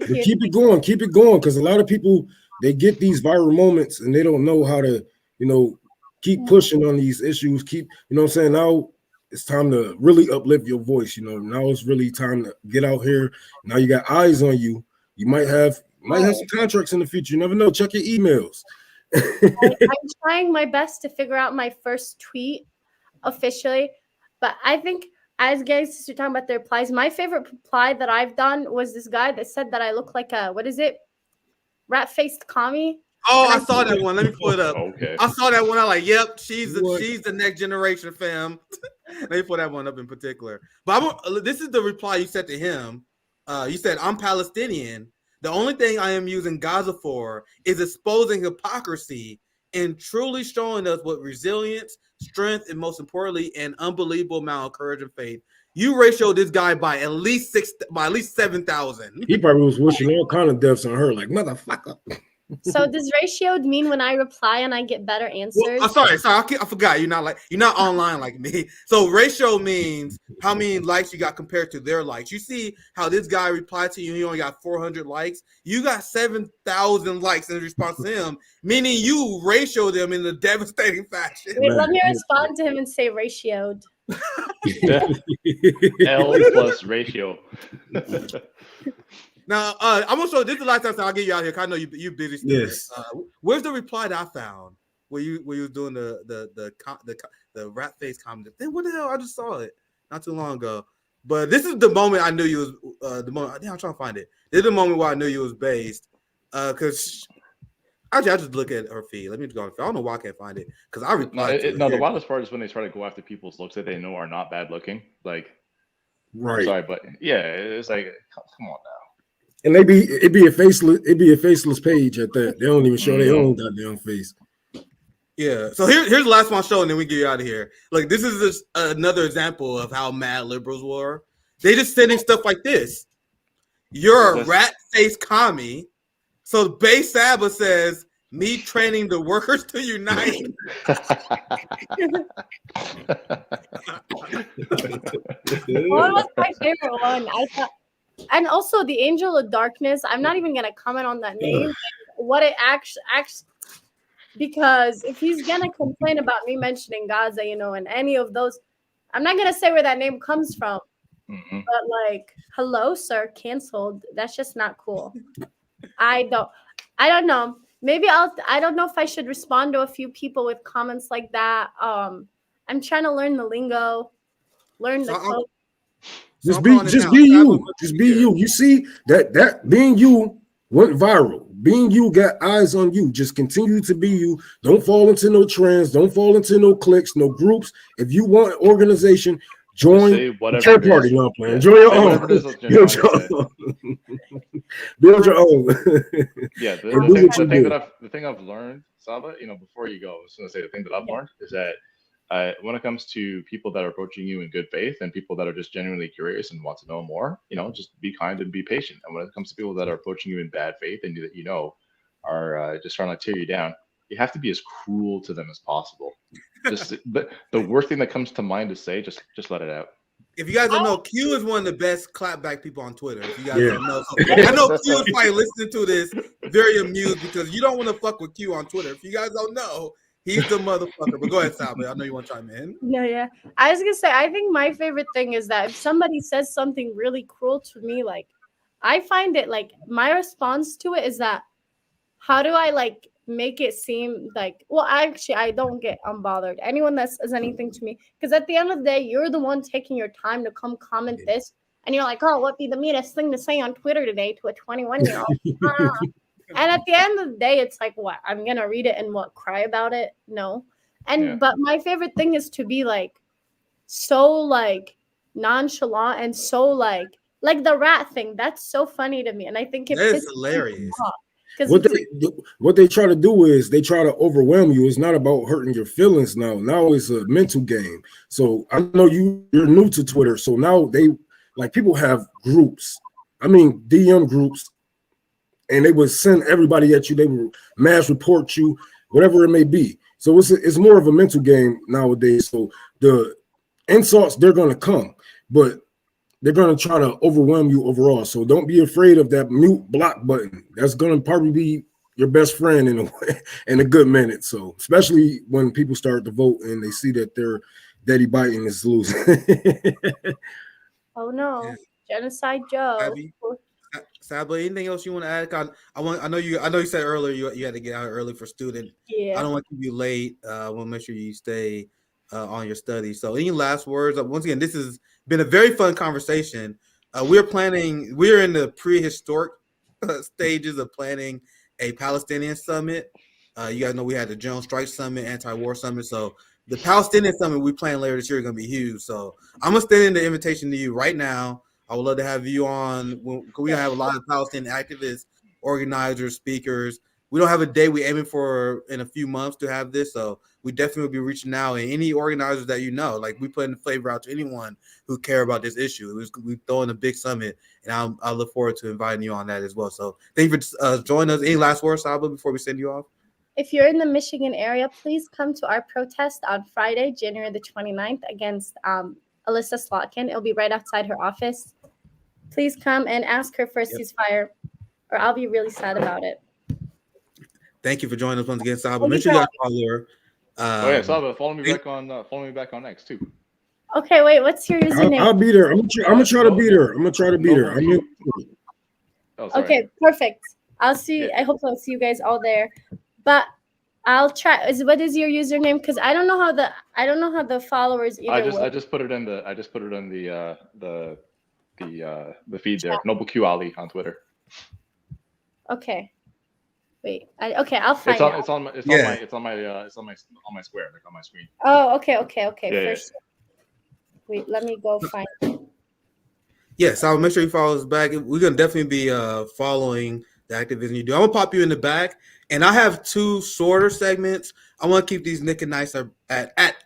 But keep it going, because a lot of people, they get these viral moments and they don't know how to, keep pushing on these issues. Keep, what I'm saying? Now it's time to really uplift your voice. Now it's really time to get out here. Now you got eyes on you. You might have some contracts in the future. You never know. Check your emails. I'm trying my best to figure out my first tweet officially, but I think as guys are talking about their replies, my favorite reply that I've done was this guy that said that I look like a rat-faced commie. Oh, I saw that one. Let me pull it up. Okay. I saw that one. I'm like, yep, she's the next generation, fam. Let me pull that one up in particular. But this is the reply you said to him. You said, "I'm Palestinian. The only thing I am using Gaza for is exposing hypocrisy and truly showing us what resilience, strength, and most importantly, an unbelievable amount of courage and faith." You ratioed this guy by at least 7,000. He probably was wishing all kind of deaths on her, like, motherfucker. So does ratioed mean when I reply and I get better answers? Well, sorry, I forgot. You're not online like me. So ratio means how many likes you got compared to their likes. You see how this guy replied to you, he only got 400 likes. You got 7,000 likes in response to him, meaning you ratio them in a devastating fashion. Wait, let me respond to him and say ratioed. L plus ratio. Now, I'm gonna show this is the last time I'll get you out here. Cause I know you busy still. Yes. Where's the reply that I found where you was doing the rat face comment? Then what the hell? I just saw it not too long ago. But this is the moment I knew you was the moment. I'm trying to find it. This is the moment where I knew you was based. Because actually, I just look at her feed. Let me go on. I don't know why I can't find it because I replied. The wildest part is when they try to go after people's looks that they know are not bad looking. Like, right? I'm sorry, but yeah, it's like, come on now. And it'd be a faceless page at that. They don't even show their own goddamn face. Yeah. So here's the last one show, and then we get you out of here. Like, this is just another example of how mad liberals were. They just sending stuff like this. You're a rat-faced commie. So Bay Saba says, "Me training the workers to unite." What was my favorite one? I thought. And also the Angel of Darkness. I'm not even gonna comment on that name. What it actually, because if he's gonna complain about me mentioning Gaza, and any of those, I'm not gonna say where that name comes from. Mm-hmm. But like, hello, sir, canceled. That's just not cool. I don't know. Maybe I don't know if I should respond to a few people with comments like that. I'm trying to learn the lingo, learn the code. Just be you. Just be you. You see that being you went viral. Being you got eyes on you. Just continue to be you. Don't fall into no trends. Don't fall into no cliques, no groups. If you want an organization, join your party. No plan. Enjoy your own. Build your own. Yeah. The thing I've learned, Saba, before you go, I was going to say the thing that I've learned is that when it comes to people that are approaching you in good faith and people that are just genuinely curious and want to know more, just be kind and be patient. And when it comes to people that are approaching you in bad faith and that are just trying to tear you down, you have to be as cruel to them as possible. Just the worst thing that comes to mind to say, just let it out. If you guys don't know, Q is one of the best clapback people on Twitter. If you guys don't know, so I know Q is probably listening to this very amused because you don't want to fuck with Q on Twitter. If you guys don't know, he's the motherfucker. But go ahead, Saba. I know you want to chime in. Yeah. I was gonna say, I think my favorite thing is that if somebody says something really cruel to me, like, I find it like my response to it is that, how do I like make it seem like, well, actually, I don't get unbothered. Anyone that says anything to me, because at the end of the day, you're the one taking your time to come comment this, and you're like, oh, what be the meanest thing to say on Twitter today to a 21-year-old? And at the end of the day, it's like, what? I'm gonna read it and cry about it? No. But my favorite thing is to be like so like nonchalant and so like the rat thing. That's so funny to me, and I think it's hilarious. What they try to do is they try to overwhelm you. It's not about hurting your feelings now. Now it's a mental game. So I know you're new to Twitter. So now people have groups. I mean DM groups, and they would send everybody at you. They would mass report you, whatever it may be. So it's more of a mental game nowadays. So the insults, they're gonna come, but they're going to try to overwhelm you overall. So don't be afraid of that mute block button. That's going to probably be your best friend in a good minute. So especially when people start to vote and they see that their Daddy Biden is losing. Oh no, Genocide Joe. Saba, anything else you want to add? I know you said earlier you had to get out early for student. Yeah. I don't want to keep you late. I want to make sure you stay on your studies. So any last words? Once again, this has been a very fun conversation. We're in the prehistoric stages of planning a Palestinian summit. You guys know we had the General Strike Summit, anti-war summit. So the Palestinian summit we plan later this year is going to be huge. So I'm going to extend the invitation to you right now. I would love to have you on. We have a lot of Palestinian activists, organizers, speakers. We don't have a day we're aiming for in a few months to have this. So we definitely will be reaching out, and any organizers that like we put in the flavor out to anyone who care about this issue. We throw in a big summit, and I'll look forward to inviting you on that as well. So thank you for joining us. Any last words, Saba, before we send you off? If you're in the Michigan area, please come to our protest on Friday, January the 29th against Alyssa Slotkin. It'll be right outside her office. Please come and ask her for a ceasefire, or I'll be really sad about it. Thank you for joining us once again, Saba. Make sure you guys follow her. Saba, follow me back on X too. Okay, wait. What's your username? I'll be there. I'm gonna try to be there. Okay, perfect. I'll see. I hope I'll see you guys all there. But I'll try. What is your username? Because I don't know how the followers either. I just put it in the feed there. Noble Q Ali on Twitter. Okay. Wait. I'll find it. It's on my square, like on my screen. Oh, okay. Yeah. Wait, let me go find it. Yes, I'll make sure you follow us back. We're gonna definitely be following the activism you do. I'm gonna pop you in the back, and I have 2 shorter segments. I want to keep these Nick and Nice at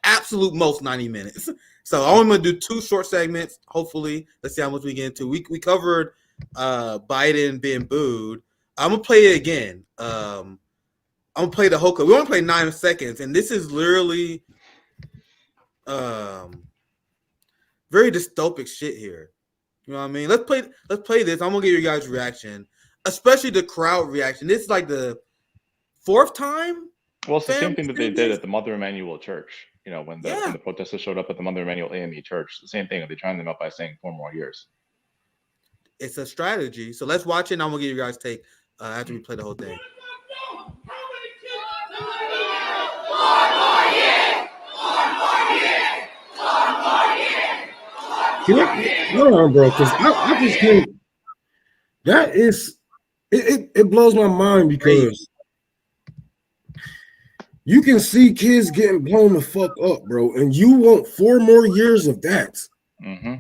absolute most 90 minutes. So I'm gonna do 2 short segments. Hopefully, let's see how much we get into. We covered Biden being booed. I'm gonna play it again. I'm gonna play the whole clip. We only play 9 seconds, and this is literally very dystopic shit here. You know what I mean? Let's play this. I'm gonna get your guys' reaction, especially the crowd reaction. This is like the 4th time. Well, it's the same thing that they did at the Mother Emanuel Church. You know, when the protesters showed up at the Mother Emanuel AME Church, the same thing. They turned them up by saying 4 more years. It's a strategy. So let's watch it, and I'm gonna get you guys' take after we play the whole thing. Hold on, bro, because I just can't. That is, it blows my mind because you can see kids getting blown the fuck up, bro, and you want 4 more years of that. Mm-hmm.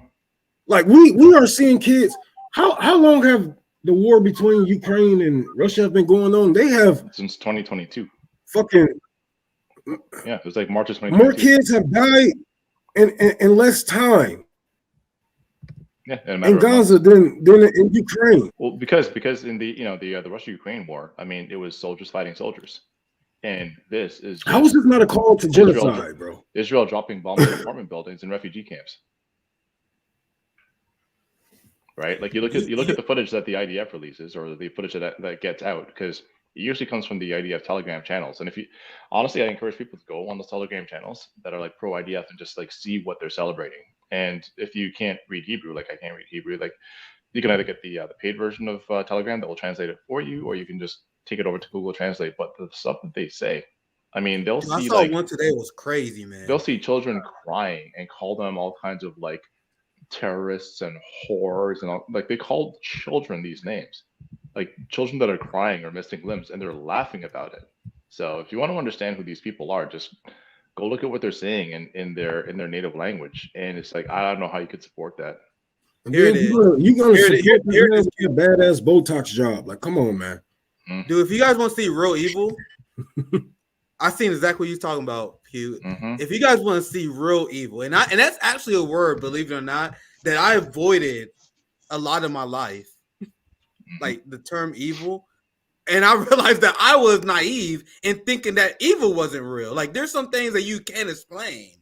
Like we are seeing kids. How long have the war between Ukraine and Russia been going on? They have since 2022. Fucking it was like March of 2022. More kids have died in less time. Yeah, in Gaza than in Ukraine. Well, because in the Russia-Ukraine war, I mean, it was soldiers fighting soldiers, and this is how is this not a call to genocide, bro? Israel dropping bombs on apartment buildings and refugee camps, right? Like you look at the footage that the IDF releases, or the footage that gets out, because it usually comes from the IDF Telegram channels. And if you honestly, I encourage people to go on those Telegram channels that are like pro IDF and just like see what they're celebrating. And if you can't read Hebrew, like I can't read Hebrew, like you can either get the paid version of Telegram that will translate it for you, or you can just take it over to Google Translate. But the stuff that they say, I mean, they'll see. I saw one today was crazy, man. They'll see children crying and call them all kinds of like terrorists and whores and all. Like they call children these names, like children that are crying or missing limbs, and they're laughing about it. So if you want to understand who these people are, just go look at what they're saying in their native language, and it's like I don't know how you could support that. Here it is. You're gonna support a badass Botox job? Like, come on, man. Dude, if you guys want to see real evil, I seen exactly what you're talking about, Hugh. If you guys want to see real evil, and that's actually a word, believe it or not, that I avoided a lot of my life, like the term evil. And I realized that I was naive in thinking that evil wasn't real. Like, there's some things that you can't explain.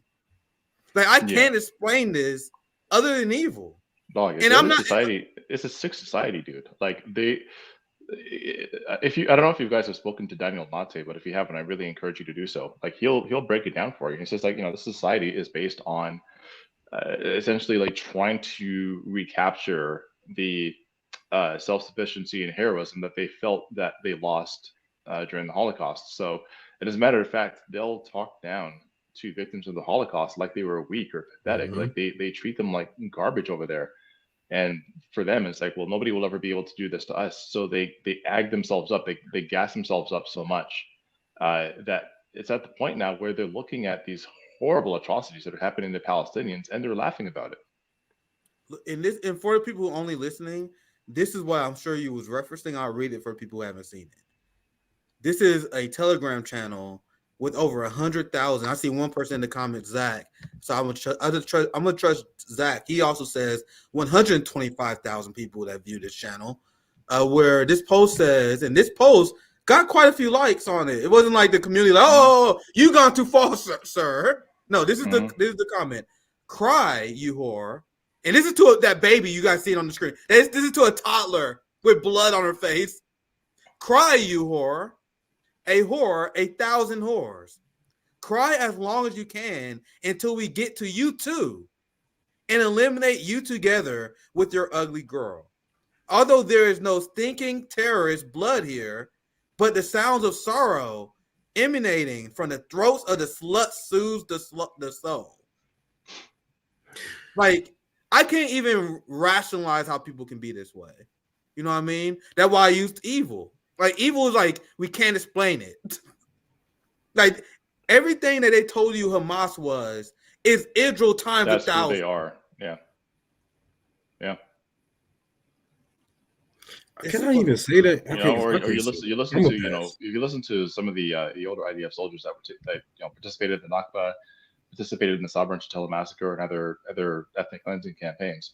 Like, I can't explain this other than evil. Dog, and I'm not society. It's a sick society, dude. Like I don't know if you guys have spoken to Daniel Mate, but if you haven't, I really encourage you to do so. Like, he'll break it down for you. He says, like, this society is based on essentially like trying to recapture the self-sufficiency and heroism that they felt that they lost during the Holocaust. So, and as a matter of fact, they'll talk down to victims of the Holocaust like they were weak or pathetic. Like they treat them like garbage over there. And for them, it's like, well, nobody will ever be able to do this to us. So they ag themselves up. They gas themselves up so much that it's at the point now where they're looking at these horrible atrocities that are happening to Palestinians, and they're laughing about it. And for the people only listening, this is what I'm sure you was referencing. I'll read it for people who haven't seen it. This is a Telegram channel with over 100,000. I see one person in the comments, Zach. So I'm gonna trust Zach. He also says 125,000 people that view this channel. Where this post says, and this post got quite a few likes on it. It wasn't like the community, like, oh, you gone too far, sir. No, this is the comment. Cry, you whore. And this is to that baby you guys see it on the screen. This is to a toddler with blood on her face. Cry, you whore. A whore, 1,000 whores. Cry as long as you can until we get to you too and eliminate you together with your ugly girl. Although there is no stinking terrorist blood here, but the sounds of sorrow emanating from the throats of the slut soothes the soul. Like, I can't even rationalize how people can be this way. You know what I mean? That's why I used evil. Like, evil is like, we can't explain it. Like, everything that they told you Hamas was is Israel times 1,000. That's who they are. Yeah. Yeah. Can I even say that? Or you listen to if you listen to some of the older IDF soldiers that participated in the Nakba, participated in the Saba and Shatila massacre and other ethnic cleansing campaigns,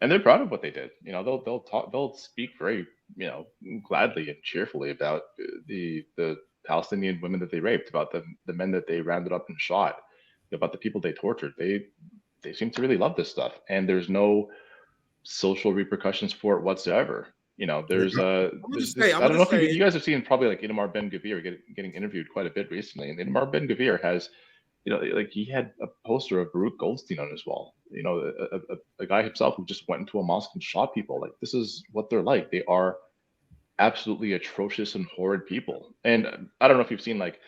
and they're proud of what they did. They'll speak very gladly and cheerfully about the Palestinian women that they raped, about the men that they rounded up and shot, about the people they tortured. They seem to really love this stuff, and there's no social repercussions for it whatsoever. There's I don't know if you guys have seen probably like Itamar Ben-Gvir getting interviewed quite a bit recently, and Itamar Ben-Gvir has, like he had a poster of Baruch Goldstein on his wall. A guy himself who just went into a mosque and shot people. Like, this is what they're like. They are absolutely atrocious and horrid people. And I don't know if you've seen like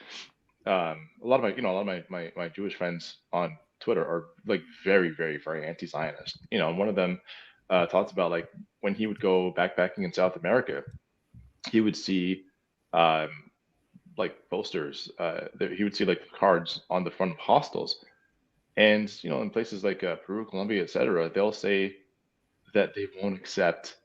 a lot of my Jewish friends on Twitter are like very, very, very anti-Zionist. And one of them talks about like when he would go backpacking in South America, he would see like posters that he would see like cards on the front of hostels, and in places like Peru, Colombia, etc., they'll say that they won't accept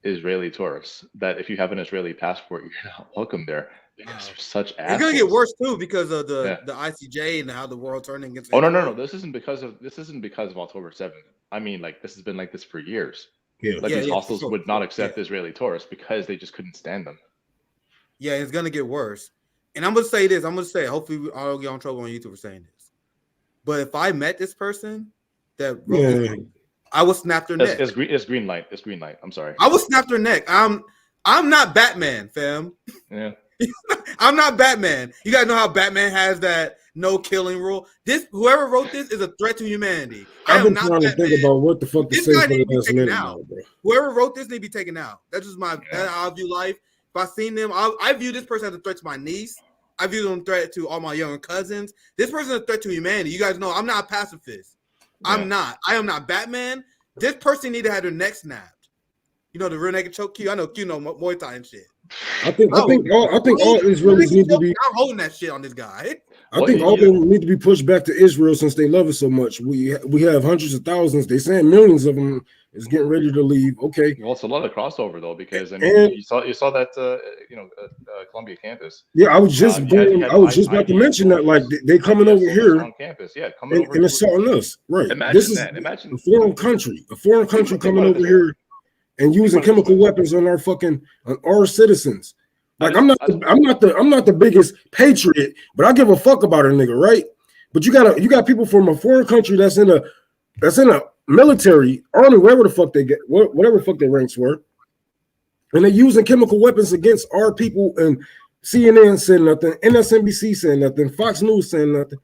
Israeli tourists, that if you have an Israeli passport, you're not welcome there, because they're such assholes. It's gonna get worse too because of the ICJ and how the world turning against Israel. No, this isn't because of October 7th. I mean, like, this has been like this for years. These hostels would not accept Israeli tourists because they just couldn't stand them. Yeah, it's gonna get worse. And I'm gonna say this. Hopefully, I don't get in trouble on YouTube for saying this. But if I met this person that wrote this, I would snap their neck. It's green light. It's green light. I'm sorry. I would snap their neck. I'm not Batman, fam. Yeah. I'm not Batman. You guys know how Batman has that no killing rule. Whoever wrote this is a threat to humanity. I've been trying to think about what the fuck to say for the last minute now, bro. Whoever wrote this need to be taken out. That's just that's how I view life. If I seen them, I view this person as a threat to my niece. I view them a threat to all my younger cousins. This person is a threat to humanity. You guys know I'm not a pacifist. Yeah. I'm not. I am not Batman. This person need to have their neck snapped. The rear naked choke Q. I know Q know Muay Thai and shit. I think all Israelis need to be. I'm holding that shit on this guy. I think all of them need to be pushed back to Israel since they love it so much. We have hundreds of thousands. They saying millions of them is getting ready to leave. Okay. Well, it's a lot of crossover though, because I mean, you saw that Columbia campus. Yeah, I was just about to mention that, like they coming over here on campus, and assaulting us. Right. Imagine a foreign country coming over here and using chemical weapons on our citizens. Like I'm not the biggest patriot, but I give a fuck about a nigga, right? But you got people from a foreign country that's in a military, army, whatever the fuck their ranks were, and they're using chemical weapons against our people. And CNN said nothing, MSNBC said nothing, Fox News saying nothing.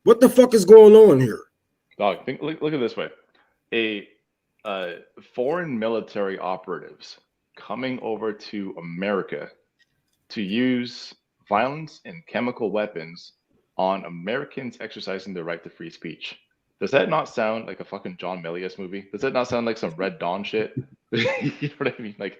What the fuck is going on here? Dog, look at it this way: foreign military operatives coming over to America to use violence and chemical weapons on Americans exercising their right to free speech. Does that not sound like a fucking John Milius movie? Does that not sound like some Red Dawn shit? You know what I mean? Like,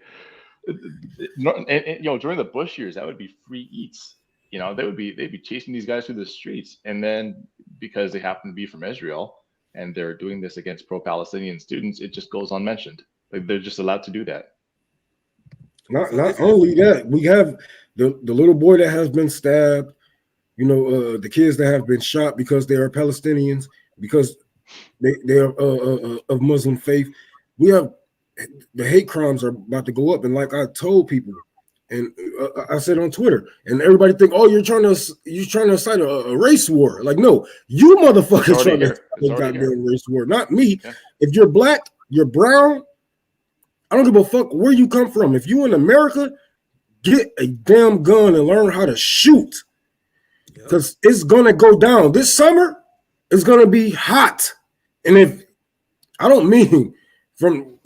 during the Bush years, that would be free eats. You know, they'd be chasing these guys through the streets, and then because they happen to be from Israel and they're doing this against pro-Palestinian students, it just goes unmentioned. Like they're just allowed to do that. Not only that, we have the little boy that has been stabbed, the kids that have been shot because they are Palestinians, because they are of Muslim faith. We have the hate crimes are about to go up, and like I told people, and I said on Twitter, and everybody think, oh, you're trying to cite a race war. Like, no, you motherfuckers trying to cite a goddamn race war, not me. Yeah. If you're black, you're brown, I don't give a fuck where you come from. If you in America, get a damn gun and learn how to shoot, because it's gonna go down. This summer it's gonna be hot, and if I don't mean from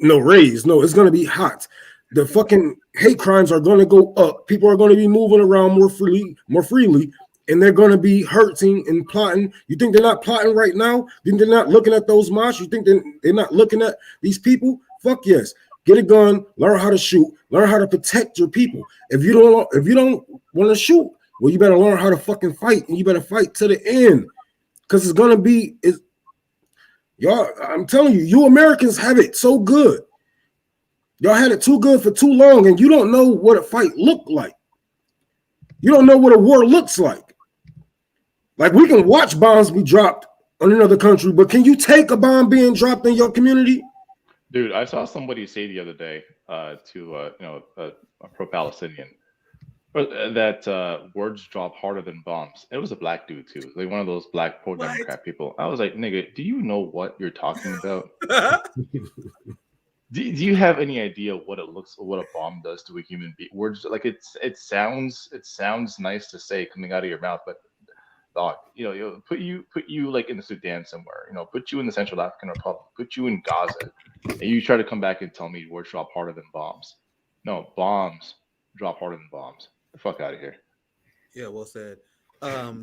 no rays, no, it's gonna be hot. The fucking hate crimes are gonna go up. People are gonna be moving around more freely, and they're gonna be hurting and plotting. You think they're not plotting right now? You think they're not looking at those mosques? You think they're not looking at these people? Fuck yes. Get a gun, learn how to shoot, learn how to protect your people. If you don't want to shoot, well, you better learn how to fucking fight, and you better fight to the end. Because y'all, I'm telling you, you Americans have it so good. Y'all had it too good for too long, and you don't know what a fight looked like. You don't know what a war looks like. Like, we can watch bombs be dropped on another country, but can you take a bomb being dropped in your community? Dude, I saw somebody say the other day to a pro-Palestinian that words drop harder than bombs. It was a black dude too, like one of those black pro-democrat people. I was like, nigga, do you know what you're talking about? do you have any idea what a bomb does to a human being? Words, like it sounds nice to say coming out of your mouth, but dog, put you like in the Sudan somewhere, put you in the Central African Republic, put you in Gaza, and you try to come back and tell me words drop harder than bombs. No, bombs drop harder than bombs. The fuck out of here. Yeah, well said.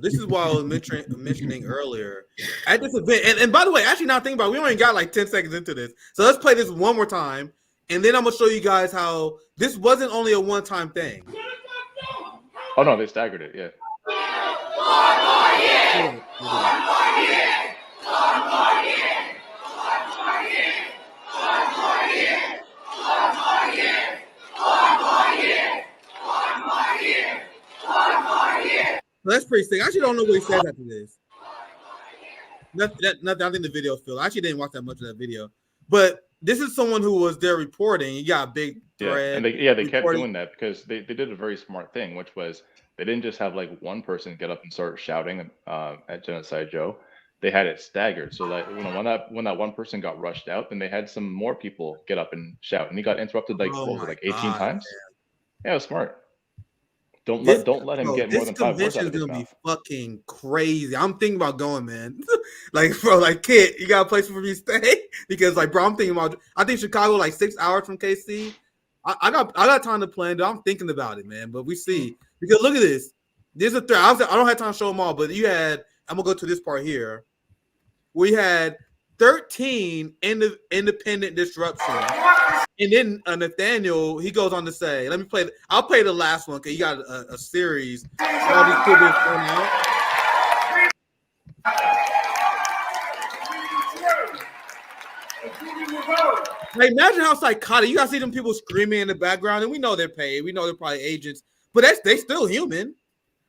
This is what I was mentioning earlier at this event. And by the way, actually, now thinking about it, we only got like 10 seconds into this. So let's play this one more time, and then I'm gonna show you guys how this wasn't only a one-time thing. Oh no, they staggered it, yeah. That's pretty sick. I actually don't know what he says after this. Nothing. I think the video filled. I actually didn't watch that much of that video, but this is someone who was there reporting. He got a big thread. They kept doing that because they did a very smart thing, which was they didn't just have like one person get up and start shouting at Genocide Joe. They had it staggered, so that when that one person got rushed out, then they had some more people get up and shout, and he got interrupted like 18 times. Man. Yeah, it was smart. Don't let him get more than 5 words out of his mouth. This convention is gonna be fucking crazy. I'm thinking about going, man. Like, bro, like, kid, you got a place for me to stay? Because, like, bro, I'm thinking about. I think Chicago like 6 hours from KC. I got time to plan. Dude. I'm thinking about it, man. But we see because look at this. There's a thread. I don't have time to show them all, but you had. I'm gonna go to this part here. We had 13 independent disruptions And then Nathaniel, he goes on to say, "Let me play. I'll play the last one because you got a series. All these people going out." Like, imagine how psychotic. You gotta see them people screaming in the background, and we know they're paid. We know they're probably agents, but they still human.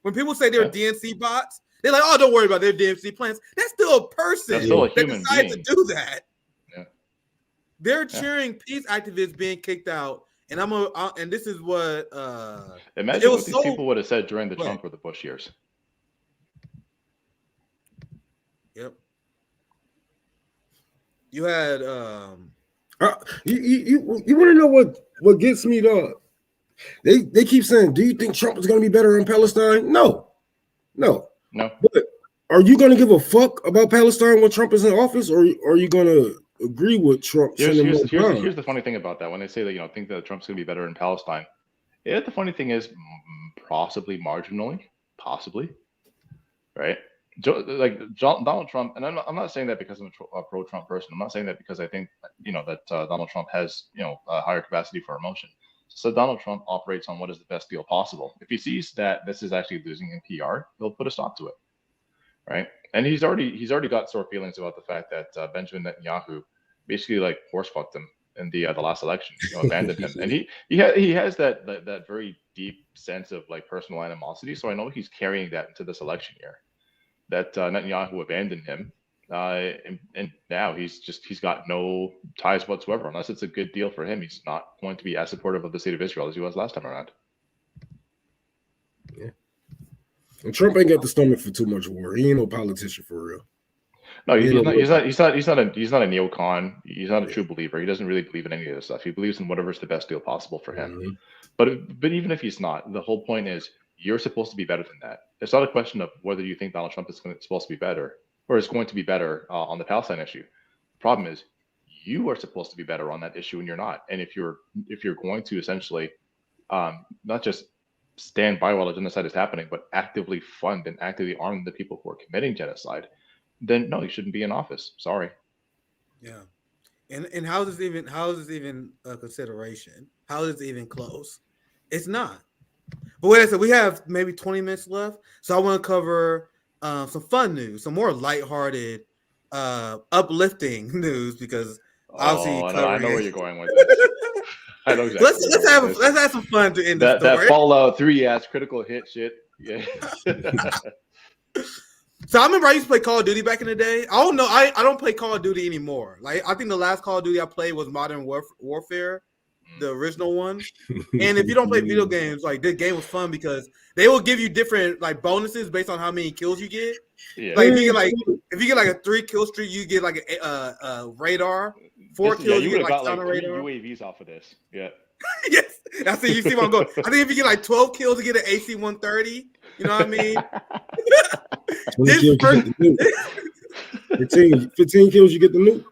When people say they're DNC bots, they're like, "Oh, don't worry about their DNC plans." That's still a person That's still a that human decides being. to do that. Yeah. They're cheering peace activists being kicked out, and and this is what imagine what these people would have said during the Trump or the Bush years. Yep. You had you want to know what gets me, dog? They keep saying, "Do you think Trump is going to be better in Palestine?" No. But are you going to give a fuck about Palestine when Trump is in office, or are you going to agree with Trump? Here's the funny thing about that. When they say that, think that Trump's going to be better in Palestine, the funny thing is possibly marginally, right? Donald Trump, and I'm not saying that because I'm a pro-Trump person. I'm not saying that because I think that Donald Trump has a higher capacity for emotion. So Donald Trump operates on what is the best deal possible. If he sees that this is actually losing in PR, he'll put a stop to it, right? And he's already got sore feelings about the fact that Benjamin Netanyahu basically like horse fucked him in the last election, abandoned him, and he has that very deep sense of like personal animosity. So I know he's carrying that into this election year. That Netanyahu abandoned him, and now he's got no ties whatsoever. Unless it's a good deal for him, he's not going to be as supportive of the state of Israel as he was last time around. Yeah, and Trump ain't got the stomach for too much war. He ain't no politician for real. No, he's not a neocon. He's not a true believer. He doesn't really believe in any of this stuff. He believes in whatever's the best deal possible for him. Mm-hmm. But even if he's not, the whole point is you're supposed to be better than that. It's not a question of whether you think Donald Trump is supposed to be better or is going to be better on the Palestine issue. The problem is you are supposed to be better on that issue and you're not. And if you're going to essentially not just stand by while a genocide is happening, but actively fund and actively arm the people who are committing genocide, then no, you shouldn't be in office. Sorry. Yeah. And how is this even a consideration? How is it even close? It's not. But wait a second, we have maybe 20 minutes left. So I want to cover some fun news, some more lighthearted, uplifting news, because obviously I know where you're going with this. I know exactly. Let's have some fun to end the story. That Fallout 3 ass critical hit shit. Yeah. So I remember I used to play Call of Duty back in the day. I don't know. I don't play Call of Duty anymore. Like, I think the last Call of Duty I played was Modern Warfare, the original one. And if you don't play video games, like, this game was fun because they will give you different like bonuses based on how many kills you get. Yeah. Like if you get like a 3 kill streak, you get like a radar. 4 kills, you get like counter radar. UAVs off of this. Yeah. Yes. I see. You see where I'm going. I think if you get like 12 kills, you get an AC-130. You know what I mean? 15 kills, you get the nuke.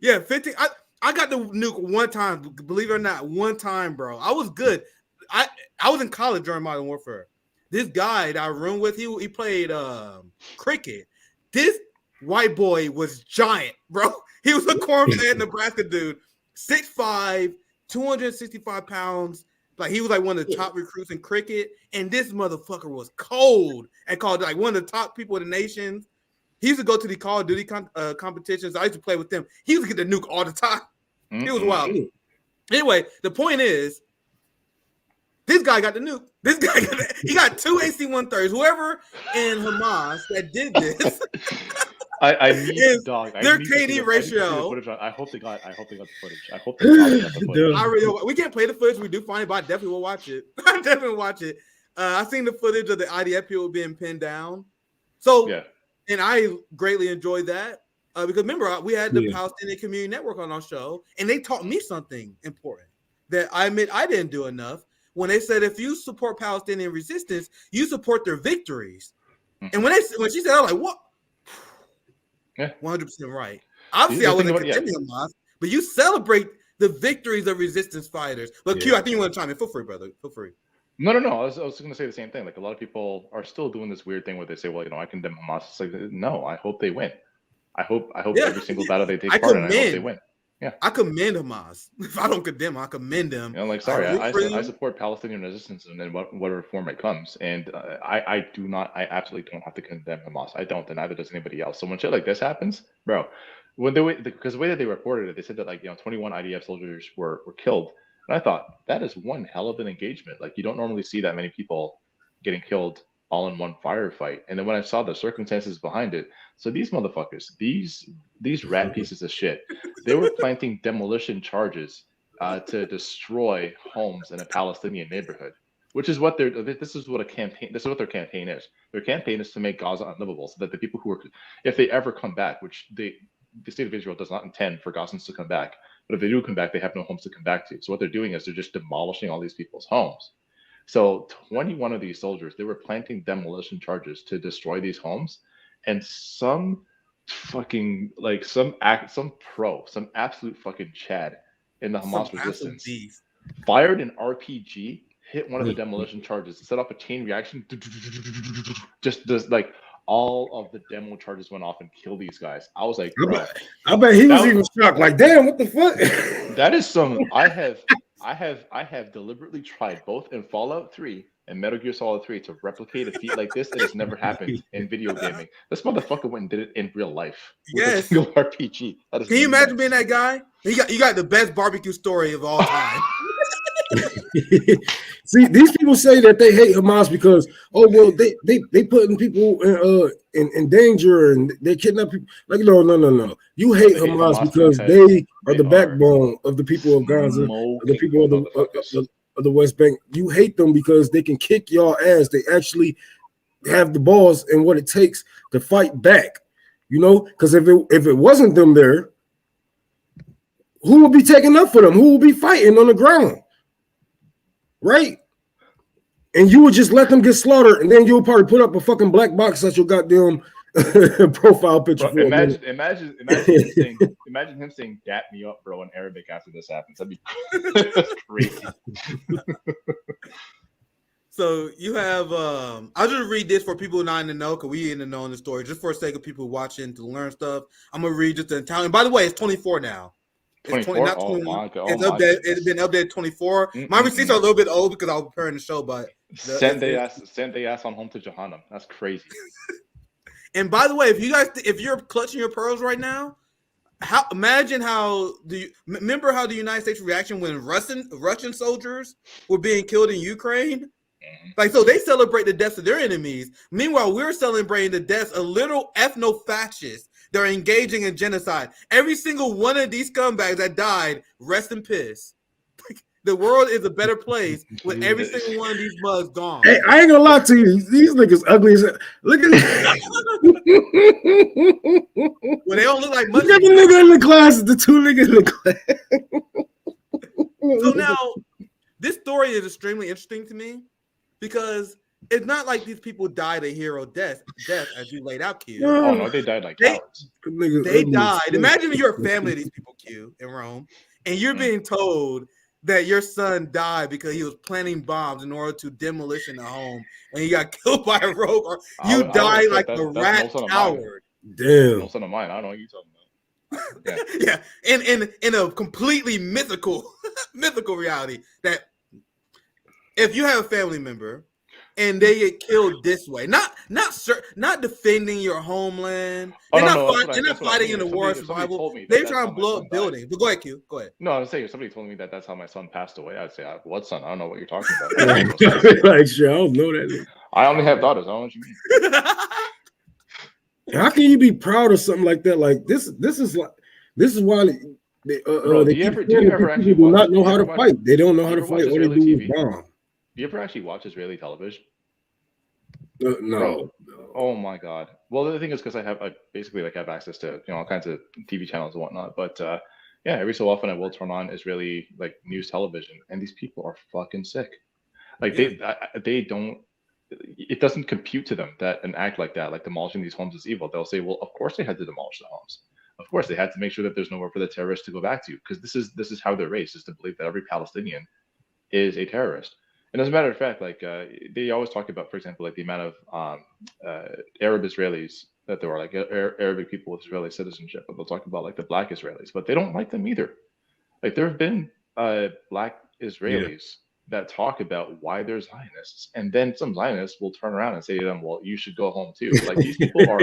Yeah, 15. I got the nuke one time. Believe it or not, one time, bro. I was good. I was in college during Modern Warfare. This guy that I roomed with, he played cricket. This white boy was giant, bro. He was a corn-fed Nebraska dude, 6'5", 265 pounds. Like, he was like one of the top recruits in cricket, and this motherfucker was cold and called like one of the top people in the nation. He used to go to the Call of Duty competitions. I used to play with them. He used to get the nuke all the time. It was wild. Anyway, the point is, this guy got the nuke. This guy he got 2 AC-130s. Whoever in Hamas that did this, I need their KD ratio. I hope they got the footage. I hope they got the footage. We can't play the footage. We do find it, but I definitely will watch it. I definitely watch it. I seen the footage of the IDF people being pinned down. So, yeah. And I greatly enjoyed that because remember, we had the Palestinian Community Network on our show, and they taught me something important that I admit I didn't do enough. When they said, if you support Palestinian resistance, you support their victories. And when she said, I was like, what? Yeah, 100% right. Obviously, I wasn't condemning Hamas, but you celebrate the victories of resistance fighters. But Q, I think you want to chime in. Feel free, brother. Feel free. No. I was going to say the same thing. Like, a lot of people are still doing this weird thing where they say, well, I condemn Hamas. It's like, no, I hope they win. I hope every single battle they take part in, I hope they win. I commend Hamas. If I don't condemn, I commend them. You know, like, sorry, I support Palestinian resistance in whatever form it comes, and I absolutely don't have to condemn Hamas. I don't, and neither does anybody else. So when shit like this happens, bro, because the way that they reported it, they said that, like, 21 IDF soldiers were killed, and I thought that is one hell of an engagement. Like, you don't normally see that many people getting killed all in one firefight. And then when I saw the circumstances behind it, so these motherfuckers, these rat pieces of shit, they were planting demolition charges to destroy homes in a Palestinian neighborhood, which is what this is what their campaign is. Their campaign is to make Gaza unlivable, so that the people who are, if they ever come back, which the state of Israel does not intend for Gazans to come back, but if they do come back, they have no homes to come back to. So what they're doing is they're just demolishing all these people's homes. So 21 of these soldiers, they were planting demolition charges to destroy these homes, and some fucking, like, some absolute fucking Chad in the Hamas resistance fired an RPG, hit one of the demolition charges, set off a chain reaction, just like all of the demo charges went off and killed these guys. I was like, bro, I bet he was even shocked, like, damn, what the fuck? That is some. I have deliberately tried both in Fallout 3 and Metal Gear Solid 3 to replicate a feat like this. It has never happened in video gaming. This motherfucker went and did it in real life with a single RPG. Can you imagine being that guy? You got the best barbecue story of all time. See, these people say that they hate Hamas because, oh well, they putting people in danger and they kidnap people. Like, no. You hate Hamas because they are the backbone of the people of Gaza, the people of the West Bank. You hate them because they can kick your ass. They actually have the balls and what it takes to fight back. Because if it wasn't them there, who would be taking up for them? Who would be fighting on the ground? Right? And you would just let them get slaughtered, and then you'll probably put up a fucking black box at your goddamn profile picture. Bro, imagine him saying "dap me up, bro" in Arabic after this happens. That'd be crazy. So you have I'll just read this for people not in the know, because we in the know in the story, just for the sake of people watching to learn stuff. I'm gonna read just the Italian. By the way, it's 24 now. It's 24? not 20. Oh my God. It's been updated 24. My receipts are a little bit old because I was preparing the show, but send they ass on home to Jahannam. That's crazy. And by the way, if you're clutching your pearls right now, remember how the United States reaction when Russian soldiers were being killed in Ukraine? Like, so they celebrate the deaths of their enemies. Meanwhile, we're celebrating the deaths of little ethno-fascists that are engaging in genocide. Every single one of these scumbags that died, rest in piss. The world is a better place with every single one of these mugs gone. Hey, I ain't gonna lie to you. These niggas ugly as hell. Look at this. Well, they don't look like much. Look at the nigga in the class, the two niggas in the class. So now, this story is extremely interesting to me because it's not like these people died a hero death as you laid out, Q. Oh no, they died like cowards. They died. Imagine if you're a family of these people, Q, in Rome, and you're being told that your son died because he was planting bombs in order to demolition a home, and he got killed by a rogue, or you died like a rat coward. Damn. No son of mine. I don't know what you're talking about. Yeah. In a completely mythical reality, that if you have a family member and they get killed this way, not defending your homeland, they're not fighting in the war of survival. They're trying to blow up buildings. But go ahead, Q. Go ahead. No, I was saying, if somebody told me that that's how my son passed away, I'd say, "What son? I don't know what you're talking about." Like, sure, I don't know that. I only have daughters. I don't know what you mean. How can you be proud of something like that? Like, this is why they do not know how to fight. They don't know how to fight. All they do is bomb. Do you ever actually watch Israeli television? No. Bro, oh my God. Well, the thing is, because I have access to all kinds of TV channels and whatnot. But yeah, every so often I will turn on Israeli like news television, and these people are fucking sick. Like they don't. It doesn't compute to them that an act like that, like demolishing these homes, is evil. They'll say, well, of course they had to demolish the homes. Of course they had to make sure that there's nowhere for the terrorists to go back to, because this is how they're raised, is to believe that every Palestinian is a terrorist. And as a matter of fact, like they always talk about, for example, like the amount of Arab Israelis that there are like Arabic people with Israeli citizenship, but they'll talk about like the black Israelis, but they don't like them either. Like there have been black Israelis that talk about why they're Zionists, and then some Zionists will turn around and say to them, "Well, you should go home too." Like these people are,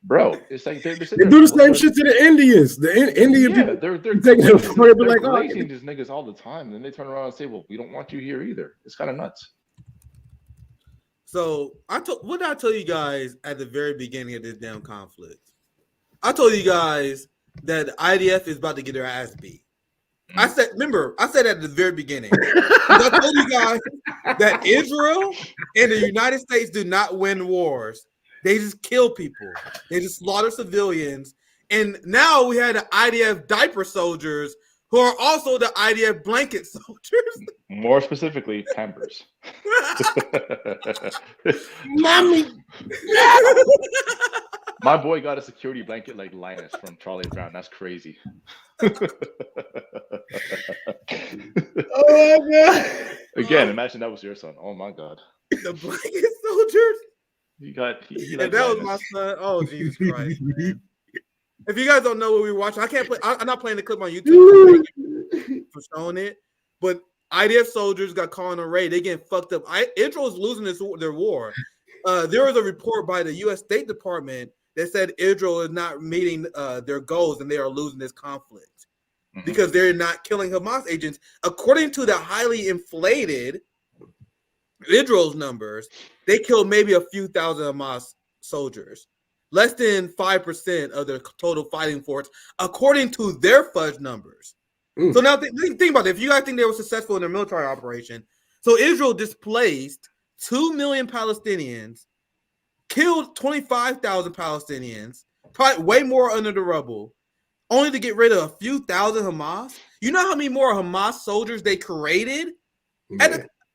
bro. It's like they're They do the same shit to the Indians. The Indian yeah, people they're taking it for it, like, glazing these niggas all the time, and then they turn around and say, "Well, we don't want you here either." It's kind of nuts. So what did I tell you guys at the very beginning of this damn conflict? I told you guys that the IDF is about to get their ass beat. I said at the very beginning. I told you guys that Israel and the United States do not win wars. They just kill people. They just slaughter civilians. And now we had the IDF diaper soldiers who are also the IDF blanket soldiers. More specifically, Pampers. Mommy. My boy got a security blanket like Linus from Charlie Brown. That's crazy. Oh my god! Again, imagine that was your son. Oh my god. The blanket soldiers. He If like that was Linus. my son, oh Jesus Christ, man. If you guys don't know what we were watching, I can't play. I'm not playing the clip on YouTube for showing it. But IDF soldiers got caught on a raid. They getting fucked up. Israel is losing their war. There was a report by the U.S. State Department that said Israel is not meeting their goals and they are losing this conflict because they're not killing Hamas agents. According to the highly inflated Israel's numbers, they killed maybe a few thousand Hamas soldiers, less than 5% of their total fighting force, according to their fudge numbers. So now think about it. If you guys think they were successful in their military operation, so Israel displaced 2 million Palestinians, killed 25,000 Palestinians, probably way more under the rubble, only to get rid of a few thousand Hamas. You know how many more Hamas soldiers they created?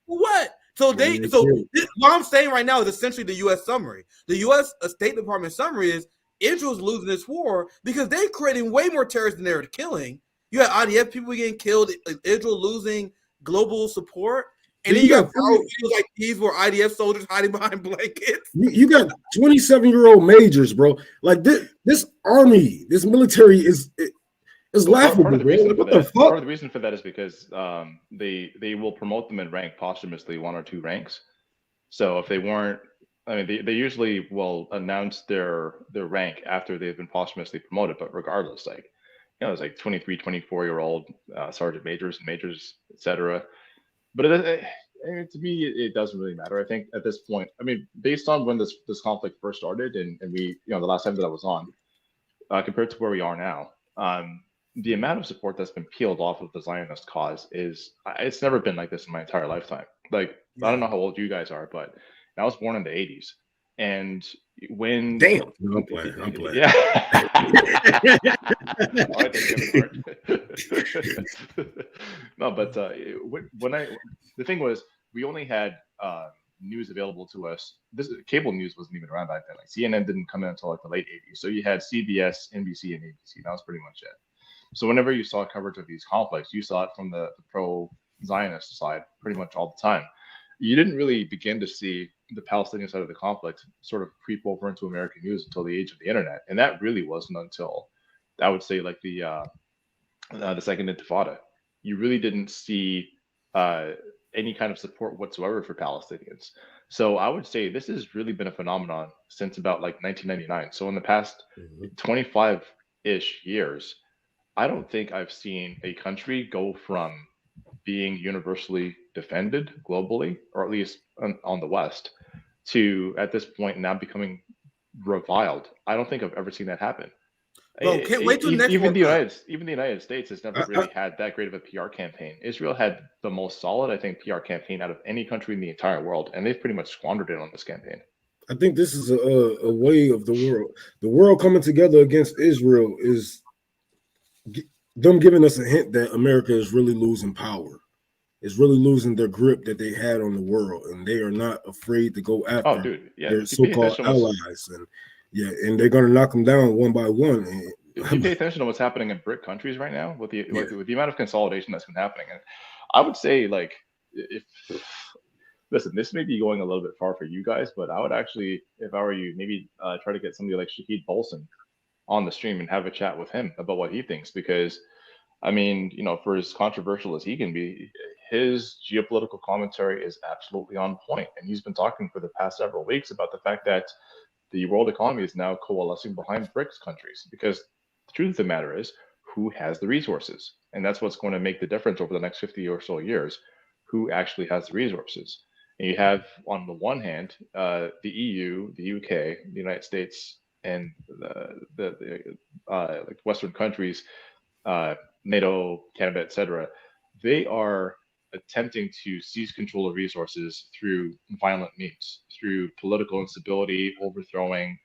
What? So what I'm saying right now is essentially the U.S. summary. The U.S. State Department summary is Israel's losing this war because they're creating way more terrorists than they're killing. You had IDF people getting killed, Israel losing global support. And then you got videos like these where IDF soldiers hiding behind blankets. You got 27-year-old majors, bro. Like this army, this military is laughable, bro. What the fuck? Part of the reason for that is because they will promote them in rank posthumously, 1 or 2 ranks. So if they weren't, I mean, they usually will announce their rank after they've been posthumously promoted. But regardless, like, you know, it's like 23, 24-year-old sergeant majors and majors, etc. But to me, it doesn't really matter. I think at this point, I mean, based on when this conflict first started, and we, you know, the last time that I was on, compared to where we are now, the amount of support that's been peeled off of the Zionist cause it's never been like this in my entire lifetime. Like, I don't know how old you guys are, but I was born in the 80s. And when I'm playing. Yeah. No, but the thing was, we only had news available to us. Cable news wasn't even around back then. Like CNN didn't come in until like the late 80s. So you had CBS, NBC, and ABC. That was pretty much it. So whenever you saw coverage of these conflicts, you saw it from the pro-Zionist side pretty much all the time. You didn't really begin to see the Palestinian side of the conflict sort of creep over into American news until the age of the internet, and that really wasn't until, I would say, like the Second Intifada. You really didn't see any kind of support whatsoever for Palestinians. So I would say this has really been a phenomenon since about like 1999. So in the past 25-ish years, I don't think I've seen a country go from being universally defended globally, or at least on the West, to at this point now becoming reviled. I don't think I've ever seen that happen. Bro, can't wait till next even the United States has never really had that great of a PR campaign. Israel had the most solid, I think, PR campaign out of any country in the entire world, and they've pretty much squandered it on this campaign. I think this is a way of the world. The world coming together against Israel is them giving us a hint that America is really losing power. Is really losing their grip that they had on the world, and they are not afraid to go after their so-called allies, and they're going to knock them down one by one. If you pay attention to what's happening in BRIC countries right now, with the amount of consolidation that's been happening, and I would say, like, if listen, this may be going a little bit far for you guys, but I would actually, if I were you, maybe try to get somebody like Shahid Bolson on the stream and have a chat with him about what he thinks, because I mean, you know, for as controversial as he can be, his geopolitical commentary is absolutely on point. And he's been talking for the past several weeks about the fact that the world economy is now coalescing behind BRICS countries, because the truth of the matter is, who has the resources? And that's what's going to make the difference over the next 50 or so years, who actually has the resources. And you have, on the one hand, the EU, the UK, the United States, and the like Western countries, NATO, Canada, etc. They are attempting to seize control of resources through violent means, through political instability, overthrowing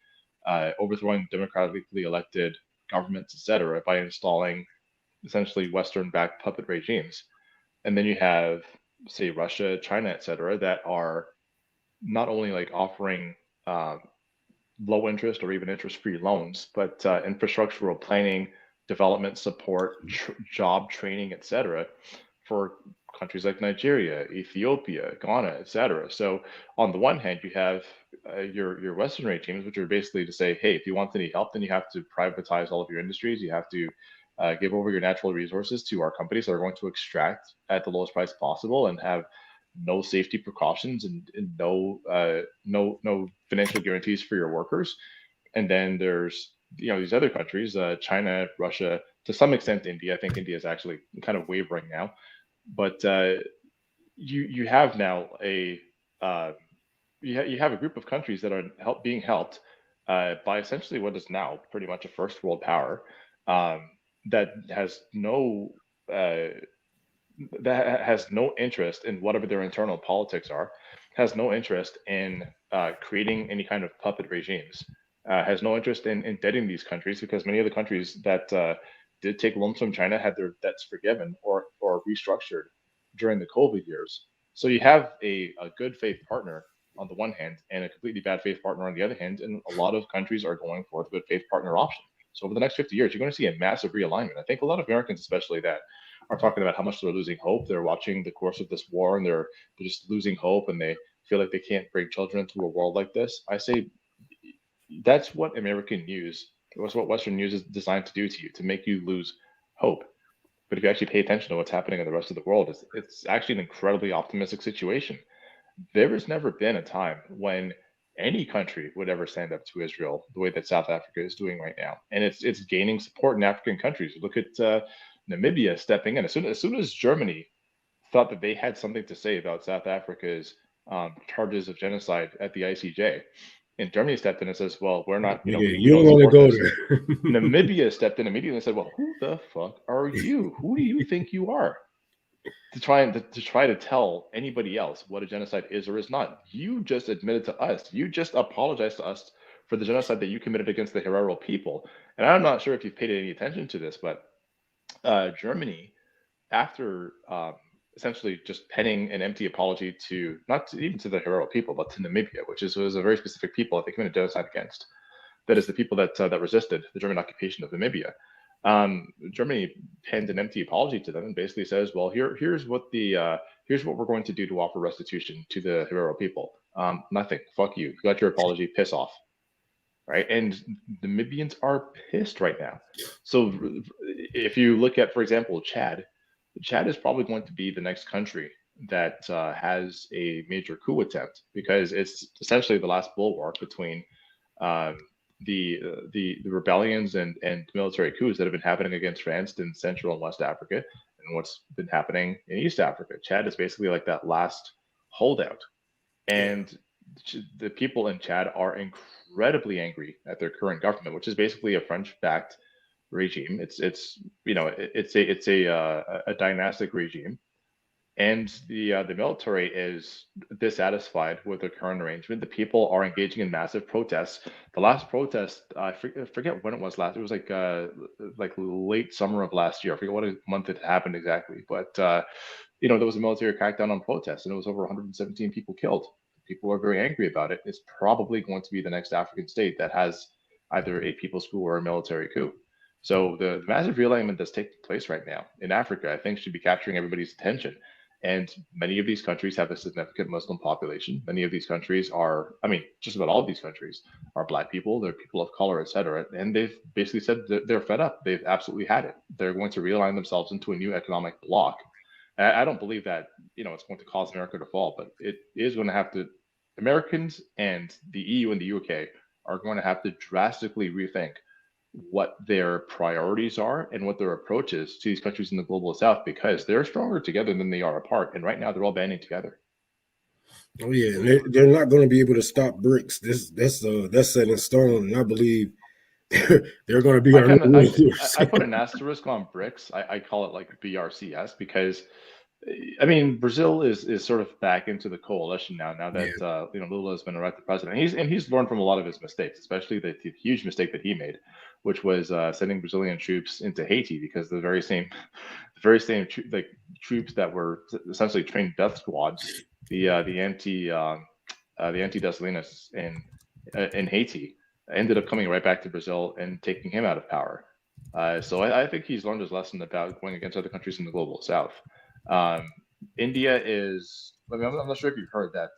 democratically elected governments, etc., by installing essentially Western-backed puppet regimes. And then you have, say, Russia, China, etc., that are not only like offering low interest or even interest-free loans, but infrastructural planning, development support, job training, etc., for countries like Nigeria, Ethiopia, Ghana, etc. So on the one hand, you have your Western regimes, which are basically to say, hey, if you want any help, then you have to privatize all of your industries. You have to give over your natural resources to our companies that are going to extract at the lowest price possible and have no safety precautions and no financial guarantees for your workers. And then there's, you know, these other countries, China, Russia, to some extent India. I think India is actually kind of wavering now, but you have now you have a group of countries that are being helped by essentially what is now pretty much a first world power that has no interest in whatever their internal politics are, has no interest in creating any kind of puppet regimes, has no interest in indebting these countries, because many of the countries that did take loans from China had their debts forgiven or restructured during the COVID years. So you have a good faith partner on the one hand and a completely bad faith partner on the other hand, and a lot of countries are going for the good faith partner option. So over the next 50 years, you're going to see a massive realignment. I think a lot of Americans, especially, that are talking about how much they're losing hope. They're watching the course of this war and they're just losing hope, and they feel like they can't bring children into a world like this. I say that's what American news, that's what Western news is designed to do to you, to make you lose hope. But if you actually pay attention to what's happening in the rest of the world, it's actually an incredibly optimistic situation. There has never been a time when any country would ever stand up to Israel the way that South Africa is doing right now, and it's gaining support in African countries. Look at Namibia stepping in. As soon as Germany thought that they had something to say about South Africa's charges of genocide at the ICJ, and Germany stepped in and says, "Well, we're not. You don't want to go there." Namibia stepped in immediately and said, "Well, who the fuck are you? Who do you think you are to try to tell anybody else what a genocide is or is not? You just admitted to us. You just apologized to us for the genocide that you committed against the Herero people." And I'm not sure if you've paid any attention to this, but Germany, after essentially just penning an empty apology to even to the Herero people, but to Namibia, which was a very specific people that they committed genocide against. That is the people that resisted the German occupation of Namibia. Germany penned an empty apology to them and basically says, "Well, here's what we're going to do to offer restitution to the Herero people. Nothing. Fuck you. You got your apology. Piss off." Right? And Namibians are pissed right now. So if you look at, for example, Chad is probably going to be the next country that has a major coup attempt, because it's essentially the last bulwark between the rebellions and military coups that have been happening against France in Central and West Africa, and what's been happening in East Africa. Chad is basically like that last holdout. And the people in Chad are incredibly angry at their current government, which is basically a French-backed regime. It's a dynastic regime, and the military is dissatisfied with the current arrangement. The people are engaging in massive protests. The last protest, I forget when it was last. It was like late summer of last year. I forget what month it happened exactly, but there was a military crackdown on protests, and it was over 117 people killed. People are very angry about it. It's probably going to be the next African state that has either a people's coup or a military coup. So the massive realignment that's taking place right now in Africa, I think, should be capturing everybody's attention. And many of these countries have a significant Muslim population. Many of these countries are, I mean, just about all of these countries are Black people, they're people of color, etc. And they've basically said they're fed up. They've absolutely had it. They're going to realign themselves into a new economic bloc. I don't believe that, it's going to cause America to fall, but it is going to have to, Americans and the EU and the UK are going to have to drastically rethink what their priorities are and what their approach is to these countries in the global south, because they're stronger together than they are apart. And right now they're all banding together. Oh yeah, and they're not going to be able to stop BRICS. That's set in stone, and I believe they're going to be our new leaders. I put an asterisk on BRICS. I call it like BRCS, because I mean, Brazil is sort of back into the coalition now that Lula has been elected president. He's learned from a lot of his mistakes, especially the huge mistake that he made, which was sending Brazilian troops into Haiti, because the very same troops that were essentially trained death squads, the anti-Dessalines in Haiti, ended up coming right back to Brazil and taking him out of power. So I think he's learned his lesson about going against other countries in the global south. India is, I'm not sure if you've heard that,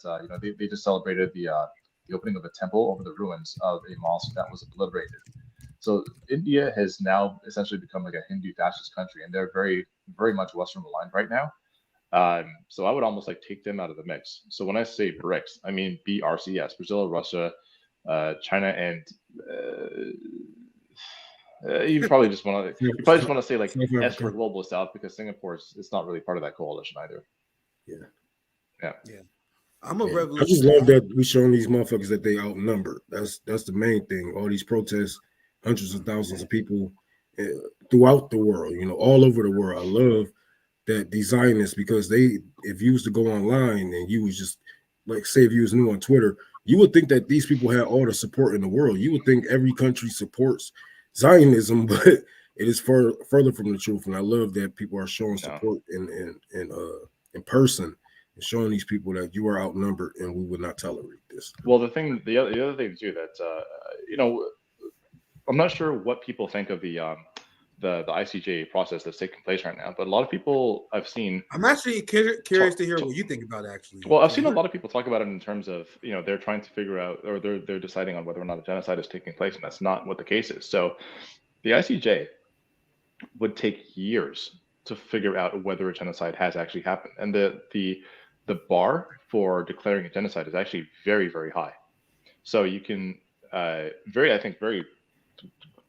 they just celebrated the opening of a temple over the ruins of a mosque that was obliterated. So India has now essentially become like a Hindu fascist country, and they're very, very much Western aligned right now. So I would almost like take them out of the mix. So when I say BRICS, I mean BRCS, Brazil, Russia, China, and you probably just want to say like S for Global South, because Singapore is not really part of that coalition either. Yeah. I'm a revolutionary. I just love that we're showing these motherfuckers that they outnumbered. That's the main thing. All these protests, hundreds of thousands of people throughout the world, all over the world. I love that these Zionists, because if you was to go online and you was just like, say if you was new on Twitter, you would think that these people had all the support in the world. You would think every country supports Zionism, but it is further from the truth. And I love that people are showing support in person, and showing these people that you are outnumbered and we would not tolerate this. Well, the other thing too that I'm not sure what people think of the ICJ process that's taking place right now, but a lot of people I've seen. I'm actually curious to hear what you think about it, actually. Well, I've seen a lot of people talk about it in terms of, they're trying to figure out, or they're deciding on whether or not a genocide is taking place, and that's not what the case is. So the ICJ would take years to figure out whether a genocide has actually happened. And the bar for declaring a genocide is actually very, very high. So you can very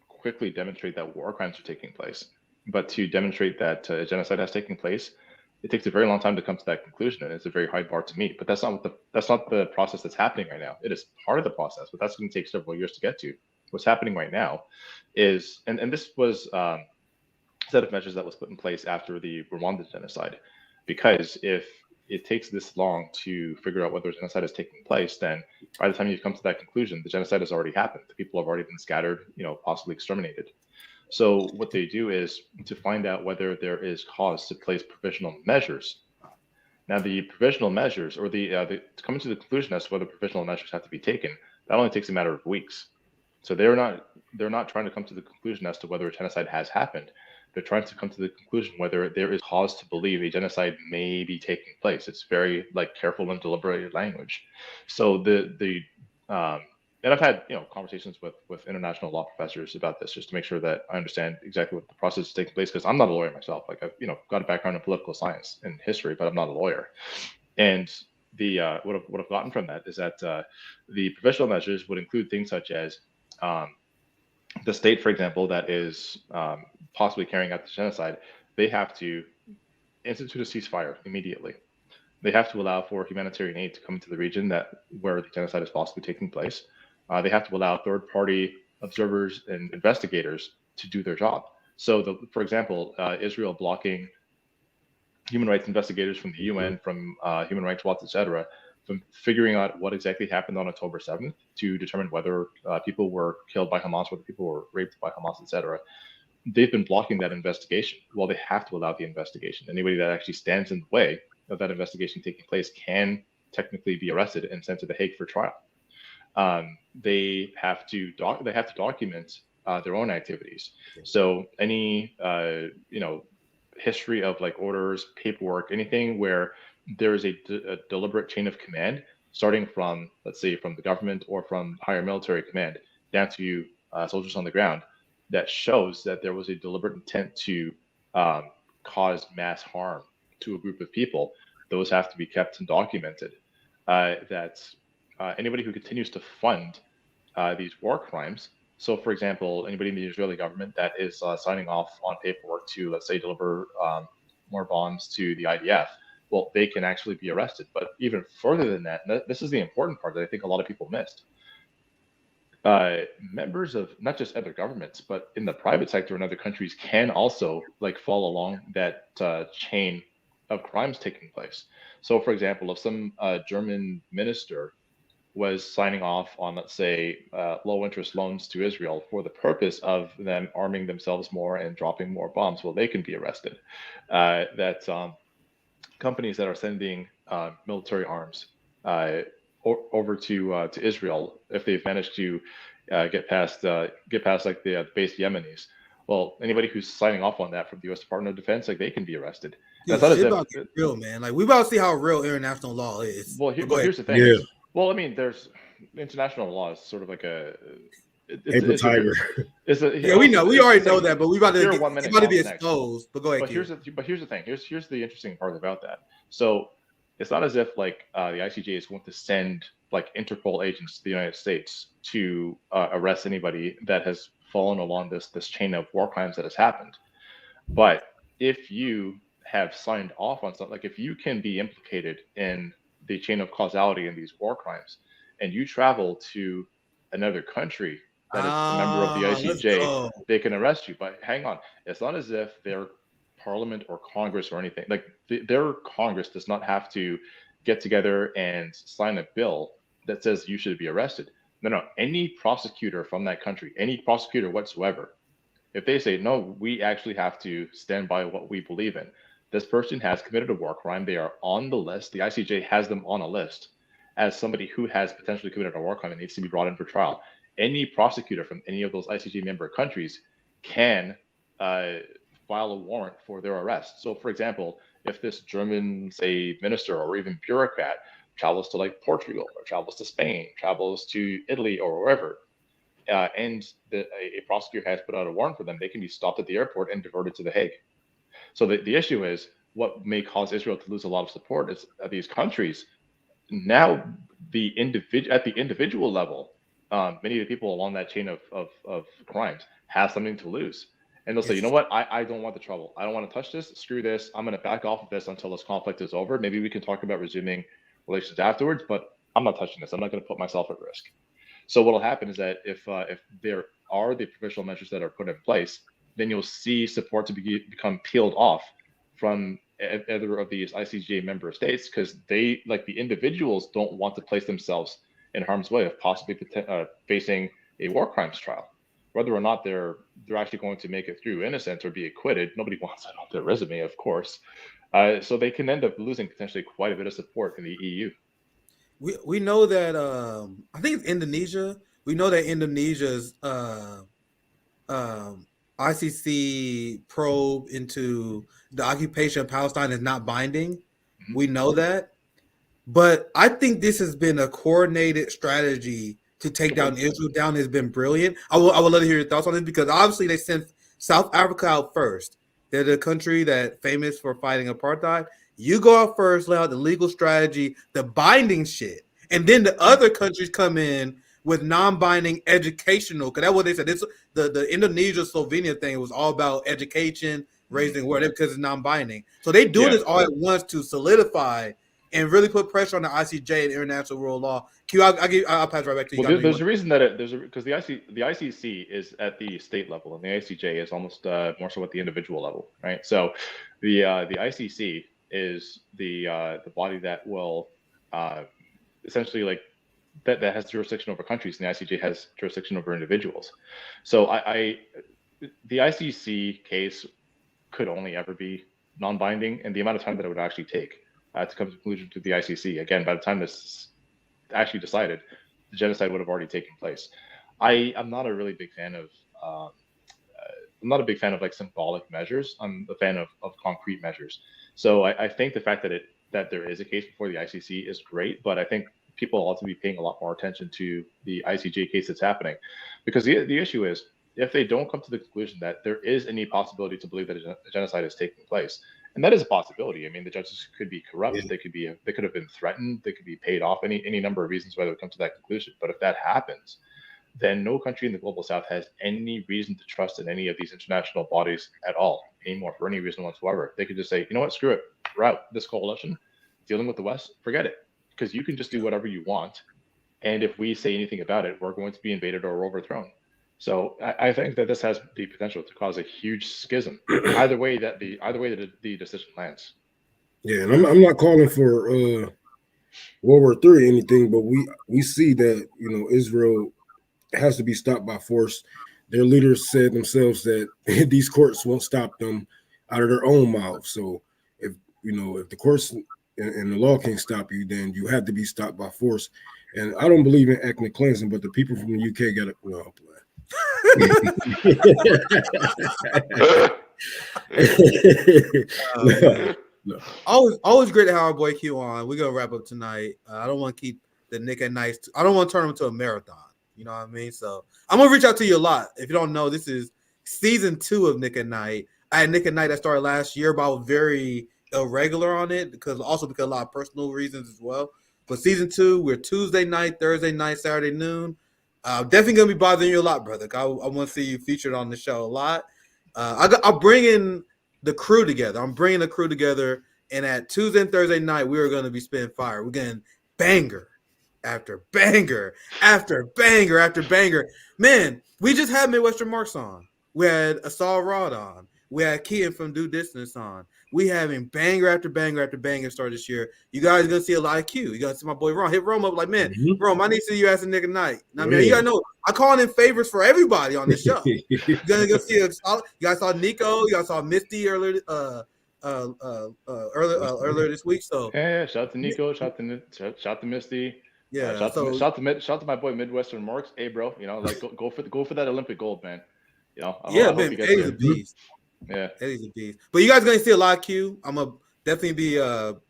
quickly demonstrate that war crimes are taking place, but to demonstrate that genocide has taken place, it takes a very long time to come to that conclusion, and it's a very high bar to meet. But that's not the process that's happening right now. It is part of the process, but that's going to take several years to get to. What's happening right now is, and this was a set of measures that was put in place after the Rwanda genocide, because if it takes this long to figure out whether genocide is taking place, then by the time you come to that conclusion, the genocide has already happened. The people have already been scattered, possibly exterminated. So what they do is to find out whether there is cause to place provisional measures. Now, the provisional measures, or to come to the conclusion as to whether provisional measures have to be taken, that only takes a matter of weeks. So they're not trying to come to the conclusion as to whether a genocide has happened. They're trying to come to the conclusion whether there is cause to believe a genocide may be taking place. It's very careful and deliberate language. So and I've had conversations with international law professors about this, just to make sure that I understand exactly what the process is taking place, because I'm not a lawyer myself. I've got a background in political science and history, but I'm not a lawyer. And what I've gotten from that is that the provisional measures would include things such as the state, for example, that is possibly carrying out the genocide, they have to institute a ceasefire immediately. They have to allow for humanitarian aid to come into the region where the genocide is possibly taking place. They have to allow third-party observers and investigators to do their job. So, for example, Israel blocking human rights investigators from the UN, from Human Rights Watch, etc., from figuring out what exactly happened on October 7th to determine whether people were killed by Hamas, whether people were raped by Hamas, etc. They've been blocking that investigation. Well, they have to allow the investigation. Anybody that actually stands in the way of that investigation taking place can technically be arrested and sent to The Hague for trial. They have to document their own activities. So any history of like orders, paperwork, anything where there is a deliberate chain of command, starting from, let's say, from the government or from higher military command down to soldiers on the ground, that shows that there was a deliberate intent to cause mass harm to a group of people. Those have to be kept and documented. Anybody who continues to fund these war crimes. So, for example, anybody in the Israeli government that is signing off on paperwork to, let's say, deliver more bombs to the IDF, well, they can actually be arrested. But even further than that, and this is the important part that I think a lot of people missed. Members of not just other governments, but in the private sector in other countries can also like follow along that chain of crimes taking place. So, for example, if some German minister was signing off on, let's say, low interest loans to Israel for the purpose of them arming themselves more and dropping more bombs, well, they can be arrested. Companies that are sending military arms over to Israel, if they've managed to get past like the base Yemenis, well, anybody who's signing off on that from the U.S. Department of Defense, like they can be arrested. Dude, That's shit about to get real, man. Like we about to see how real international law is. Well, here's the thing. Yeah. Well, I mean, there's international law is sort of like a paper tiger. Yeah, we know. We already know that, but we about to be next. exposed. But go ahead. But here's the thing. Here's the interesting part about that. So it's not as if like the ICJ is going to send like Interpol agents to the United States to arrest anybody that has fallen along this chain of war crimes that has happened. But if you have signed off on something, like if you can be implicated in the chain of causality in these war crimes, and you travel to another country that is a member of the ICJ, they can arrest you. But hang on, it's not as if their parliament or Congress or anything, like their Congress does not have to get together and sign a bill that says you should be arrested. No, any prosecutor from that country, any prosecutor whatsoever, if they say, no, we actually have to stand by what we believe in, this person has committed a war crime, they are on the list, the ICJ has them on a list as somebody who has potentially committed a war crime and needs to be brought in for trial. Any prosecutor from any of those ICJ member countries can file a warrant for their arrest. So, for example, if this German, say, minister or even bureaucrat travels to like Portugal or travels to Spain, travels to Italy or wherever, and a prosecutor has put out a warrant for them, they can be stopped at the airport and diverted to The Hague. So the issue is what may cause Israel to lose a lot of support is these countries. Now, at the individual level, many of the people along that chain of crimes have something to lose. And they'll say, you know what, I don't want the trouble. I don't want to touch this. Screw this. I'm going to back off of this until this conflict is over. Maybe we can talk about resuming relations afterwards, but I'm not touching this. I'm not going to put myself at risk. So what will happen is that if there are the provisional measures that are put in place, then you'll see support to become peeled off from either of these ICJ member states, because they, like the individuals, don't want to place themselves in harm's way of possibly facing a war crimes trial. Whether or not they're actually going to make it through innocent or be acquitted, nobody wants that on their resume, of course. So they can end up losing potentially quite a bit of support in the EU. We know that I think it's Indonesia. We know that Indonesia's ICC probe into the occupation of Palestine is not binding. Mm-hmm. We know that. But I think this has been a coordinated strategy to take down Israel down has been brilliant. I would love to hear your thoughts on this, because obviously they sent South Africa out first. They're the country that famous for fighting apartheid. You go out first, lay out the legal strategy, the binding shit. And then the other countries come in with non-binding educational, because that's what they said. This, the Indonesia Slovenia thing was all about education, raising whatever, because it's non-binding. So they do this all at once to solidify and really put pressure on the ICJ and international rule of law. I'll pass right back to you. Well, there's a reason that because the ICC is at the state level and the ICJ is almost more so at the individual level, right? So the ICC is the body that will essentially like that has jurisdiction over countries, and the ICJ has jurisdiction over individuals. So the ICC case could only ever be non-binding, and the amount of time that it would actually take to come to conclusion to the ICC. Again, by the time this is actually decided, the genocide would have already taken place. I'm not a really big fan of not a big fan of like symbolic measures. I'm a fan of concrete measures. So I think the fact that there is a case before the ICC is great, but I think people ought to be paying a lot more attention to the ICJ case that's happening, because the issue is, if they don't come to the conclusion that there is any possibility to believe that a genocide is taking place, and that is a possibility. I mean, the judges could be corrupt. Yeah. They could have been threatened. They could be paid off. Any number of reasons why they would come to that conclusion. But if that happens, then no country in the global south has any reason to trust in any of these international bodies at all anymore, for any reason whatsoever. They could just say, you know what, screw it, we're out. This coalition dealing with the West, forget it, because you can just do whatever you want, and if we say anything about it, we're going to be invaded or overthrown. So I think that this has the potential to cause a huge schism, either way that the decision lands. Yeah, and I'm not calling for World War III or anything, but we see that, you know, Israel has to be stopped by force. Their leaders said themselves that these courts won't stop them out of their own mouths. So if the courts and the law can't stop you, then you have to be stopped by force. And I don't believe in ethnic cleansing, but the people from the UK got it. No. Always great to have our boy Q on. We're gonna wrap up tonight. I don't want to keep the Nick at Night. I don't want to turn them into a marathon. You know what I mean? So I'm gonna reach out to you a lot. If you don't know, this is season 2 of Nick at Night. I had Nick at Night that started last year, but I was very irregular on it because a lot of personal reasons as well. But season 2, we're Tuesday night, Thursday night, Saturday noon. Definitely gonna be bothering you a lot, brother. I want to see you featured on the show a lot. I'll bring in the crew together. I'm bringing the crew together, and at Tuesday and Thursday night, we are going to be spitting fire. We're getting banger after banger after banger after banger. Man, we just had Midwestern Marks on. We had Asal Rod on. We had Keaton from Due Distance on. We having banger after banger after banger start this year. You guys are gonna see a lot of Q. You gotta see my boy Ron. Hit Rome up like, man, Rome, I need to see you as a nigga night. I mean, you gotta know I calling in favors for everybody on this show. You're gonna go see you guys saw Nico, you guys saw Misty earlier this week. So yeah, shout out to Nico, shout out to Misty. Yeah, shout out to my boy Midwestern Marks. Hey, bro, you know, like go for that Olympic gold, man. You know, I hope man, you guys Eddie's a beast. Yeah, Eddie's a beast. But you guys are gonna see a lot of Q. I'm gonna definitely be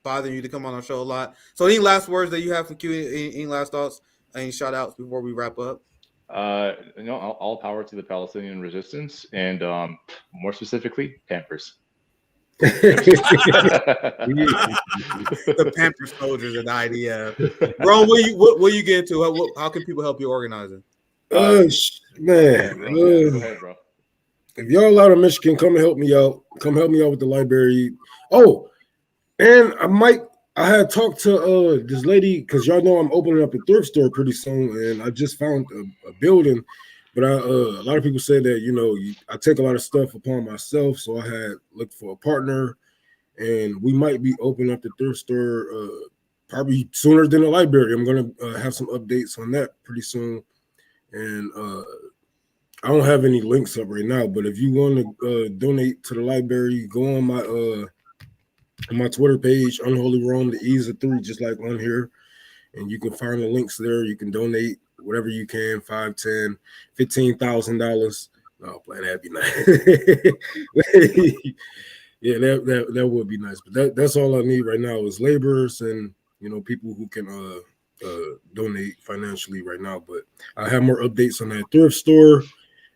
bothering you to come on our show a lot. So any last words that you have from Q? Any last thoughts? Any shout outs before we wrap up? You know, all power to the Palestinian resistance, and more specifically, Pampers. The Pamper soldiers and IDF. Ron, what you get into? How can people help you organizing? Man, go ahead, bro. If y'all out of Michigan, come and help me out. Come help me out with the library. Oh, and I had talked to this lady, because y'all know I'm opening up a thrift store pretty soon, and I just found a building. But a lot of people say that, you know, I take a lot of stuff upon myself, so I had looked for a partner, and we might be opening up the thrift store probably sooner than the library. I'm going to have some updates on that pretty soon. And I don't have any links up right now, but if you want to donate to the library, go on my Twitter page, Unholy Rome, the E's of 3, just like on here, and you can find the links there. You can donate whatever you can, $5, $10, $15,000. Oh, plan that'd be nice. Yeah, that would be nice. But that's all I need right now is laborers and, you know, people who can donate financially right now. But I have more updates on that thrift store,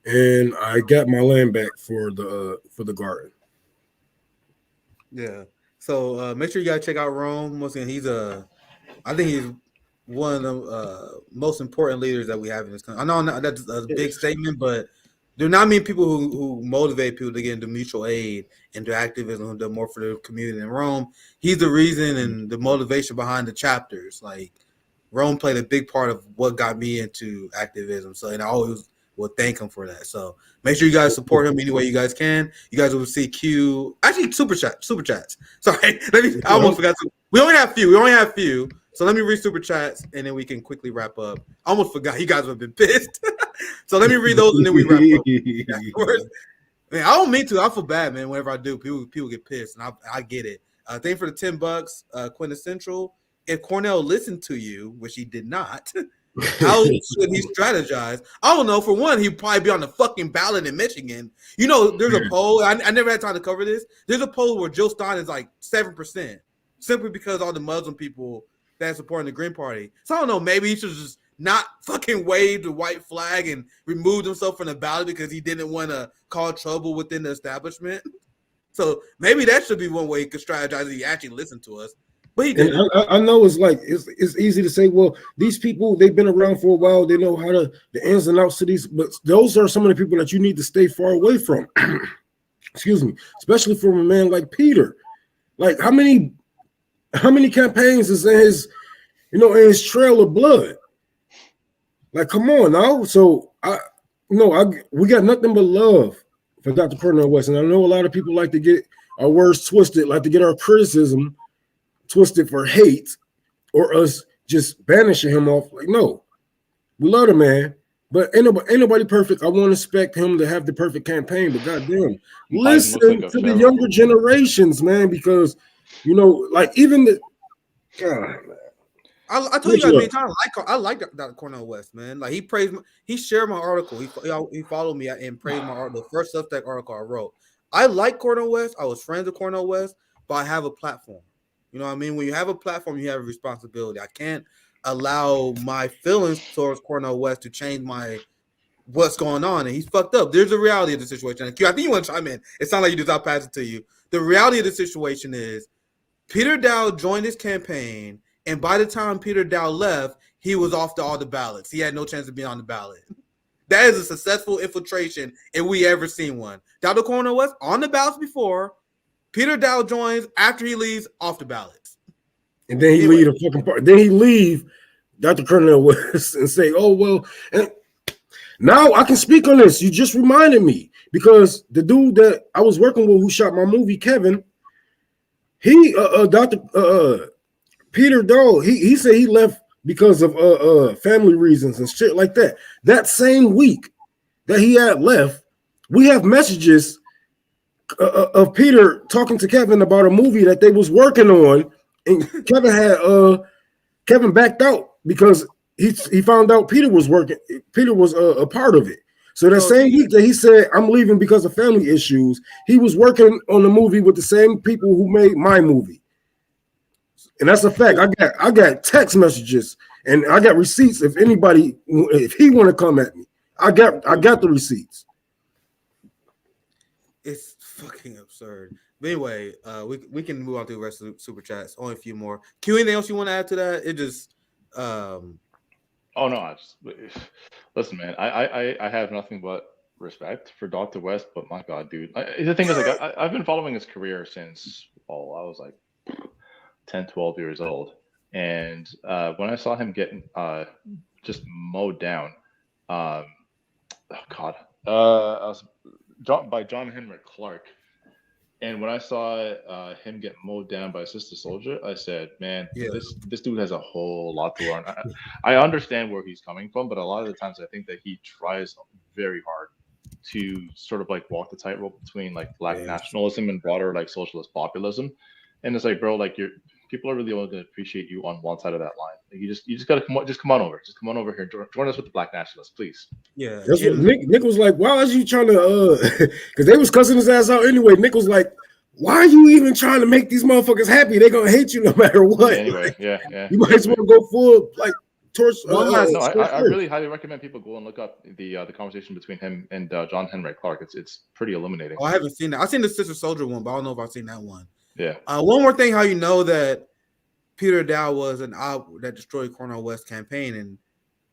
and I got my land back for the garden. Yeah. So make sure you guys check out Rome. Once again, I think he's one of the most important leaders that we have in this country. I know that's a big statement, but there are not many people who motivate people to get into mutual aid and do activism and do more for the community in Rome. He's the reason and the motivation behind the chapters. Like, Rome played a big part of what got me into activism. So, and I always will thank him for that. So make sure you guys support him any way you guys can. You guys will see Q. Actually, super chats. Sorry, I almost forgot. We only have few. So let me read super chats and then we can quickly wrap up. I almost forgot. You guys would have been pissed. So let me read those and then we wrap up. Man, I don't mean to. I feel bad, man. Whenever I do, people get pissed, and I get it. Thank you for the $10. Quintessential. If Cornel listened to you, which he did not, How should he strategize? I don't know. For one, he'd probably be on the fucking ballot in Michigan. You know, there's a poll. I never had time to cover this. There's a poll where Jill Stein is like 7%, simply because all the Muslim people that are supporting the Green Party. So I don't know. Maybe he should just not fucking wave the white flag and remove himself from the ballot because he didn't want to cause trouble within the establishment. So maybe that should be one way he could strategize if he actually listened to us. But he didn't. I know it's like it's easy to say, well, these people, they've been around for a while, they know how to the ins and outs of these, but those are some of the people that you need to stay far away from. Excuse me, especially from a man like Peter. Like how many campaigns is in his, in his trail of blood? Like, come on now. So we got nothing but love for Dr. Cornel West, and I know a lot of people like to get our words twisted, like to get our criticism twisted for hate or us just banishing him off. Like, no, we love the man, but ain't nobody perfect. I won't expect him to have the perfect campaign, but goddamn, listen to the younger generations, man, because like even the God, man. I told you guys many times. I like Dr. Cornel West, man. Like he shared my article. He followed me and praised my article, the first Substack article I wrote. I like Cornel West. I was friends with Cornel West, but I have a platform. You know what I mean? When you have a platform, you have a responsibility. I can't allow my feelings towards Cornel West to change what's going on. And he's fucked up. There's a reality of the situation. And Q, I think you want to chime in. It sounds like you just I'll pass it to you. The reality of the situation is Peter Dow joined his campaign, and by the time Peter Dow left, he was off to all the ballots. He had no chance of being on the ballot. That is a successful infiltration if we ever seen one. Dr. Cornel West on the ballots before. Peter Dow joins after he leaves off the ballots. And then he leave the fucking part. Then he leave Dr. Cornel West and say, oh, well, and now I can speak on this. You just reminded me because the dude that I was working with who shot my movie, Kevin, he, Dr. Peter Dow, he said he left because of family reasons and shit like that. That same week that he had left, we have messages of Peter talking to Kevin about a movie that they was working on, and Kevin backed out because he found out Peter was a part of it. So that same week that he said I'm leaving because of family issues, he was working on the movie with the same people who made my movie. And that's a fact. I got text messages and I got receipts. If he want to come at me, I got the receipts. It's fucking absurd. But anyway, we can move on to the rest of the super chats. Only a few more. Q, anything else you want to add to that? It just oh no, listen, man. I have nothing but respect for Dr. West, but my God, dude. The thing is, like, I've been following his career since I was like 10, 12 years old, and when I saw him getting just mowed down, I was by John Henrik Clark. And when I saw him get mowed down by Sister Soldier, I said, man, this dude has a whole lot to learn. I understand where he's coming from, but a lot of the times I think that he tries very hard to sort of like walk the tightrope between like black nationalism and broader like socialist populism. And it's like, bro, like people are really only going to appreciate you on one side of that line. Like you just got to come on over. Just come on over here. Join us with the black nationalists, please. Yeah. That's what Nick was like, why is you trying to because they was cussing his ass out anyway. Nick was like, why are you even trying to make these motherfuckers happy? They're gonna hate you no matter what. Yeah, anyway, yeah. You might as well go full like towards I really highly recommend people go and look up the conversation between him and John Henrik Clark. It's pretty illuminating. Oh, I haven't seen that. I've seen the Sister Soldier one, but I don't know if I've seen that one. Yeah. One more thing, how you know that Peter Dow was an op that destroyed Cornel West's campaign, and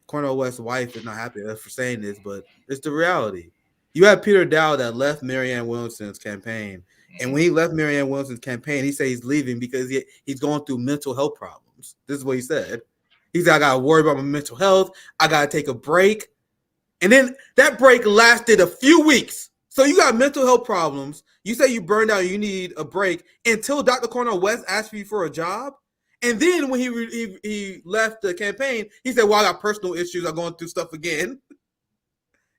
Cornel West's wife is not happy for saying this, but it's the reality. You have Peter Dow that left Marianne Williamson's campaign, and when he left Marianne Williamson's campaign, he said he's leaving because he's going through mental health problems. This is what he said. He said, I got to worry about my mental health. I got to take a break. And then that break lasted a few weeks. So you got mental health problems. You say you burned out, you need a break until Dr. Cornel West asked you for a job. And then when he left the campaign, he said, well, I got personal issues. I'm going through stuff again.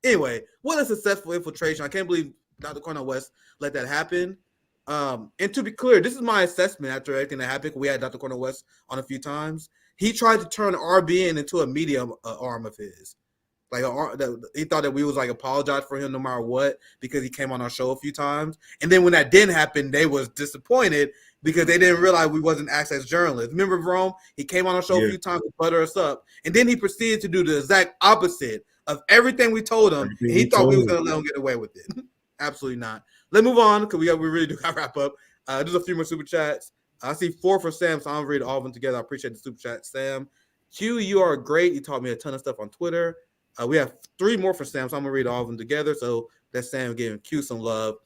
Anyway, what a successful infiltration. I can't believe Dr. Cornel West let that happen. And to be clear, this is my assessment after everything that happened. We had Dr. Cornel West on a few times. he tried to turn RBN into a media arm of his. Like he thought that we was like apologize for him no matter what because he came on our show a few times. And then when that didn't happen, they was disappointed because they didn't realize we wasn't access journalists. Remember Rome? He came on our show a few times to butter us up. And then he proceeded to do the exact opposite of everything we told him. And he thought we was going to let him get away with it. Absolutely not. Let's move on because we really do got to wrap up. Just a few more super chats. I see 4 for Sam, so I'm read all of them together. I appreciate the super chat, Sam. Q, you are great. You taught me a ton of stuff on Twitter. We have 3 more for Sam, so I'm gonna read all of them together. So that's Sam giving Q some love.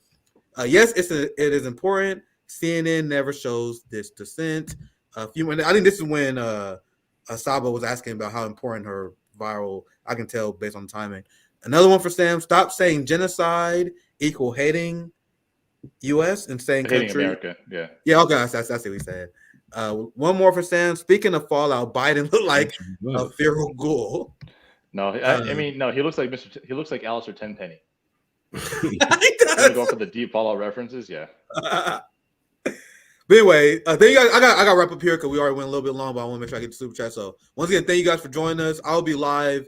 Yes, it is important. CNN never shows this dissent. I think this is when Saba was asking about how important her viral. I can tell based on the timing. Another one for Sam. Stop saying genocide equal hating U.S. and saying hating country. America. Yeah. Yeah. Okay. That's what we said. One more for Sam. Speaking of fallout, Biden looked like a feral ghoul. No, I mean, no. He looks like He looks like Alistair Tenpenny. Going for the deep fallout references, yeah. But anyway, thank you guys. I got to wrap up here because we already went a little bit long, but I want to make sure I get the super chat. So once again, thank you guys for joining us. I'll be live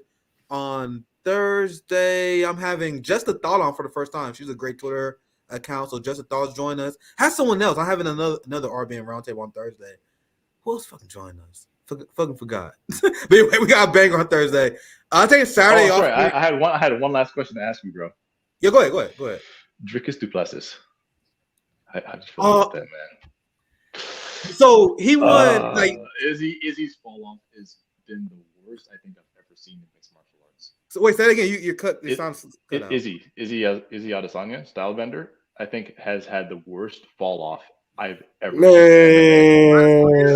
on Thursday. I'm having Just a Thought on for the first time. She's a great Twitter account, so Just a Thought's join us. Have someone else. I'm having another RBN roundtable on Thursday. Who else fucking join us? Fucking forgot. But anyway, we got a banger on Thursday. I'll take Saturday off. I had one last question to ask you, bro. Yeah, go ahead. Dricus Duplessis. I just feel about that, man. So he won Izzy's fall off has been the worst I think I've ever seen in mixed martial arts. So wait, say that again. You cut. Izzy Adesanya, Stylebender, I think has had the worst fall off I've ever seen.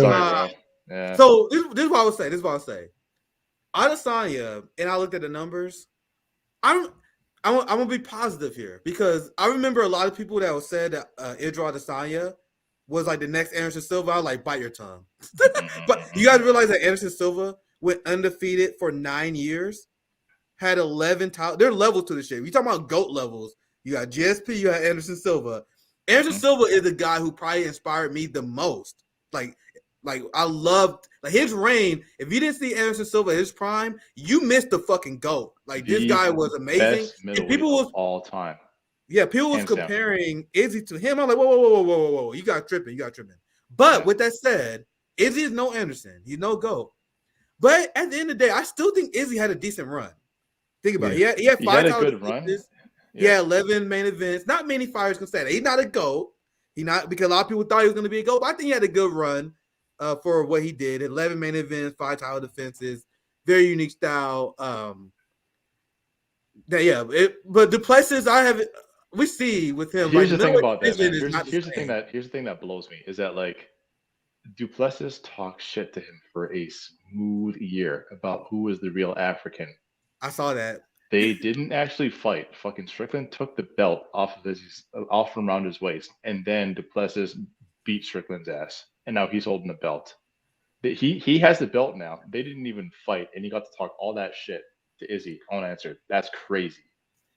Sorry, bro. Yeah. So this is what I would say. Adesanya, and I looked at the numbers. I'm gonna be positive here because I remember a lot of people that said that Idris Adesanya was like the next Anderson Silva. I was like, bite your tongue. But you guys realize that Anderson Silva went undefeated for 9 years, had 11 titles. There are levels to the shit. You talking about GOAT levels? You got GSP, you got Anderson Silva. Anderson Silva is the guy who probably inspired me the most. Like I loved his reign. If you didn't see Anderson Silva at his prime, you missed the fucking GOAT. Like this guy was amazing. And people was all time. Yeah, people was comparing Izzy to him. I'm like, whoa. You got tripping. But with that said, Izzy is no Anderson. He's no GOAT. But at the end of the day, I still think Izzy had a decent run. Think about it. He had 5 a good run. He had 11 main events. Not many fighters can say that. He's not a GOAT. Because a lot of people thought he was going to be a GOAT. But I think he had a good run for what he did. 11 main events, 5 title defenses, very unique style. But Duplessis, we see with him. Here's the thing about that. Here's the thing that blows me is that like Duplessis talked shit to him for a smooth year about who was the real African. I saw that. They didn't actually fight. Fucking Strickland took the belt off from around his waist, and then Duplessis beat Strickland's ass, and now he's holding the belt. He has the belt now. They didn't even fight, and he got to talk all that shit to Izzy unanswered. That's crazy.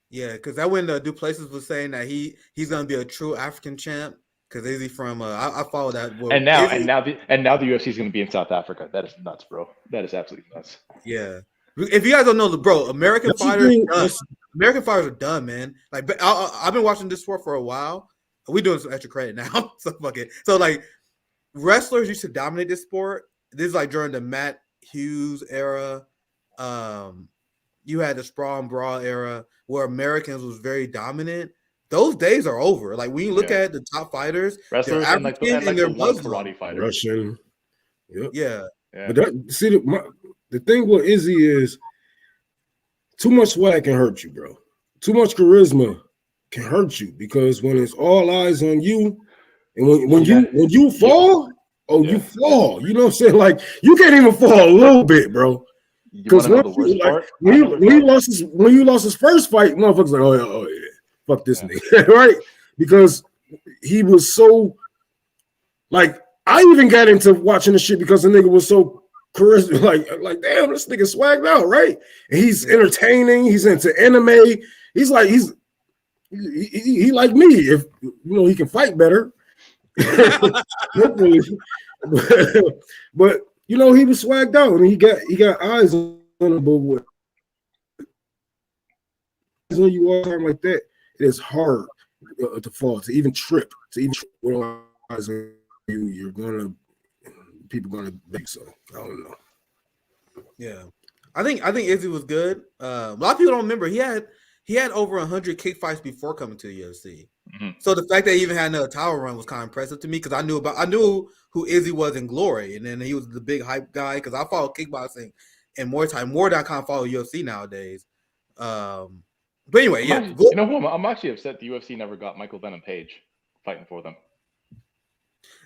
Yeah, because that when Duplessis was saying that he's gonna be a true African champ. Because Izzy from I follow that. And now the UFC is gonna be in South Africa. That is nuts, bro. That is absolutely nuts. Yeah. If you guys don't know, bro, American fighters are done, man. Like I've been watching this sport for a while. We're doing some extra credit now, so fuck it. So like wrestlers used to dominate this sport. This is like during the Matt Hughes era. You had the Sprawl and Brawl era where Americans was very dominant. Those days are over. Like when you look at the top fighters, wrestlers they're African and they're Muslim. Karate fighters. Russian. Yep. Yeah. But the thing with Izzy is too much swag can hurt you, bro. Too much charisma can hurt you because when it's all eyes on you, and when you fall, you fall. You know what I'm saying? Like you can't even fall a little bit, bro. Because when you lost his first fight, motherfuckers like, oh yeah, fuck this nigga, right? Because he was so like I even got into watching the shit because the nigga was so charisma, like damn, this nigga swagged out, right? And he's entertaining, he's into anime, he's like he like me, if you know he can fight better. Hopefully. But you know, he was swagged out. I mean, he got eyes on him, but what when you all time like that, it is hard to fall, to even trip with all eyes on you. People gonna beg. So I don't know. Yeah, I think Izzy was good. A lot of people don't remember he had over 100 kick fights before coming to the UFC. Mm-hmm. So the fact that he even had another title run was kind of impressive to me because I knew who Izzy was in Glory, and then he was the big hype guy because I follow kickboxing and Muay Thai more than I kind of follow UFC nowadays. But anyway, you know who I'm actually upset the UFC never got Michael Venom Page fighting for them.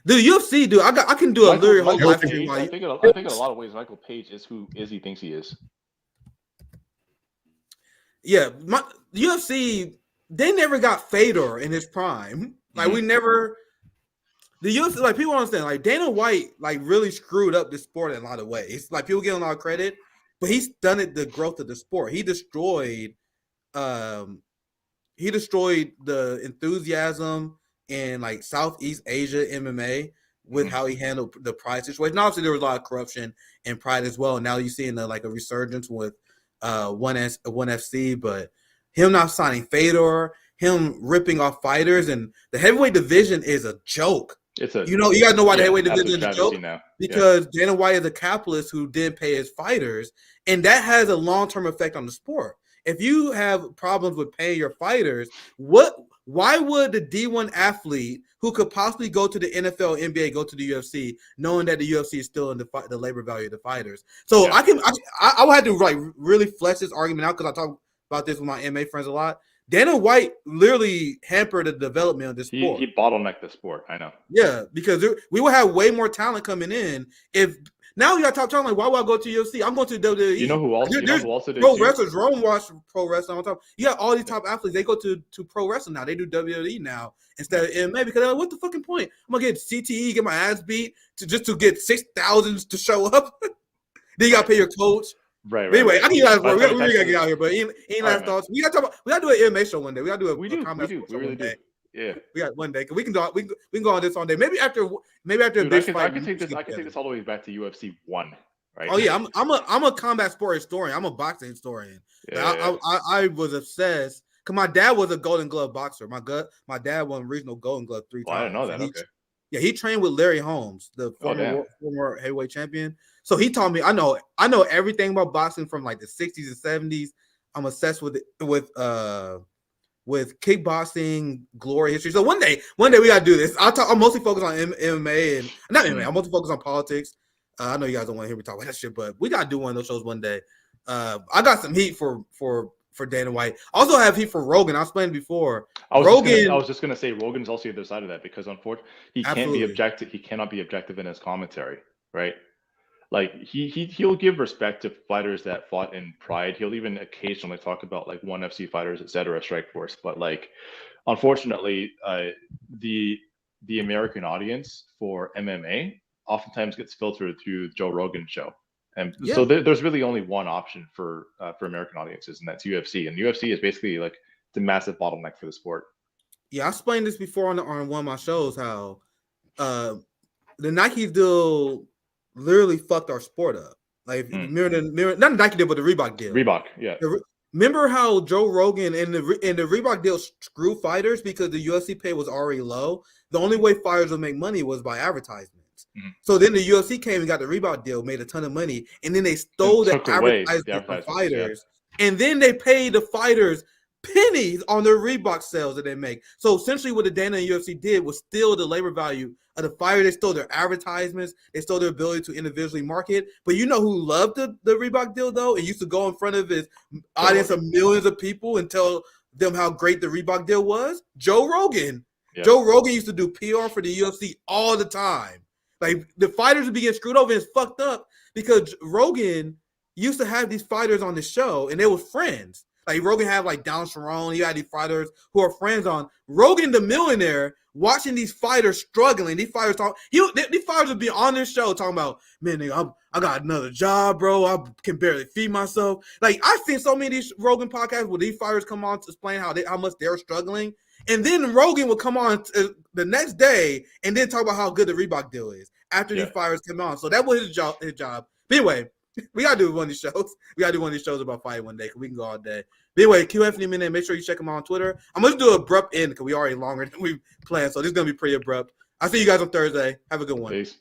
The UFC, dude, I can do a lyric whole live stream. I think in a lot of ways, Michael Page is who Izzy thinks he is. Yeah, the UFC, they never got Fedor in his prime. Like we never. The UFC, like people understand, like Dana White, like really screwed up the sport in a lot of ways. Like people get a lot of credit, but he's done it the growth of the sport. He destroyed the enthusiasm in like Southeast Asia MMA with how he handled the Pride situation. Obviously, there was a lot of corruption in Pride as well. Now you're seeing like a resurgence with one FC, but him not signing Fedor, him ripping off fighters, and the heavyweight division is a joke. You guys know why the heavyweight division is a joke now. Because Dana White is a capitalist who didn't pay his fighters, and that has a long-term effect on the sport. If you have problems with paying your fighters, why would the D1 athlete who could possibly go to the NFL, NBA, go to the UFC, knowing that the UFC is still in the labor value of the fighters? So I would have to like really flesh this argument out because I talk about this with my MMA friends a lot. Dana White literally hampered the development of this sport. He bottlenecked the sport. I know. Yeah, because we will have way more talent coming in if. Now you got to talk like, why would I go to UFC? I'm going to WWE. You know who else? Did pro wrestlers. Rome watch pro wrestling on top. You got all these top athletes. They go to pro wrestling now. They do WWE now instead of MMA because they're like, what's the fucking point? I'm gonna get CTE, get my ass beat to get 6,000 to show up. Then you got to pay your coach. Right. But anyway, I think you guys we got to get out here. But any last thoughts? We got to do an MMA show one day. We got to do a combat show one day. Yeah, we got one day. We can go on this on day. Maybe after Dude, I can take this all the way back to UFC 1. Right? Oh yeah, I'm a combat sport historian. I'm a boxing historian. Yeah. I was obsessed because my dad was a Golden Glove boxer. My dad won regional Golden Glove 3 times. I didn't know that. Okay. Yeah, he trained with Larry Holmes, the former heavyweight champion. So he taught me. I know everything about boxing from like the 60s and 70s. I'm obsessed with kickboxing glory history. So one day we gotta do this. I'm mostly focused on MMA and not MMA. I'm mostly focused on politics. I know you guys don't want to hear me talk about that shit, but we gotta do one of those shows one day. I got some heat for Dana White. I also have heat for Rogan. I explained before. I was just gonna say Rogan's also the other side of that because unfortunately he can't be objective. He cannot be objective in his commentary, right? Like he'll give respect to fighters that fought in Pride. He'll even occasionally talk about like ONE FC fighters, etc., Strikeforce. But like, unfortunately, the American audience for MMA oftentimes gets filtered through Joe Rogan's show, and so there's really only one option for American audiences, and that's UFC. And UFC is basically like the massive bottleneck for the sport. Yeah, I explained this before on one of my shows how the Nike deal literally fucked our sport up. Like not the Nike deal, but the Reebok deal. Reebok, yeah. Remember how Joe Rogan and the Reebok deal screw fighters because the UFC pay was already low. The only way fighters would make money was by advertisements. So then the UFC came and got the Reebok deal, made a ton of money, and then they stole the advertisement from fighters, and then they paid the fighters pennies on their Reebok sales that they make. So essentially what the Dana and UFC did was steal the labor value of the fighter. They stole their advertisements. They stole their ability to individually market. But you know who loved the Reebok deal, though? And used to go in front of his audience of millions of people and tell them how great the Reebok deal was? Joe Rogan. Yeah. Joe Rogan used to do PR for the UFC all the time. Like, the fighters would be getting screwed over and it's fucked up because Rogan used to have these fighters on the show and they were friends. Like Rogan had like Don Cerrone, you had these fighters who are friends on. Rogan the millionaire watching these fighters struggling. These fighters these fighters would be on this show talking about, man, nigga, I got another job, bro. I can barely feed myself. Like I've seen so many of these Rogan podcasts where these fighters come on to explain how much they're struggling. And then Rogan would come on the next day and then talk about how good the Reebok deal is. after these fires come on. So that was his job. But anyway, we gotta do one of these shows. We gotta do one of these shows about fighting one day because we can go all day. But anyway, QFNMN, make sure you check him out on Twitter. I'm gonna do an abrupt end because we already longer than we planned. So this is gonna be pretty abrupt. I'll see you guys on Thursday. Have a good one. Peace.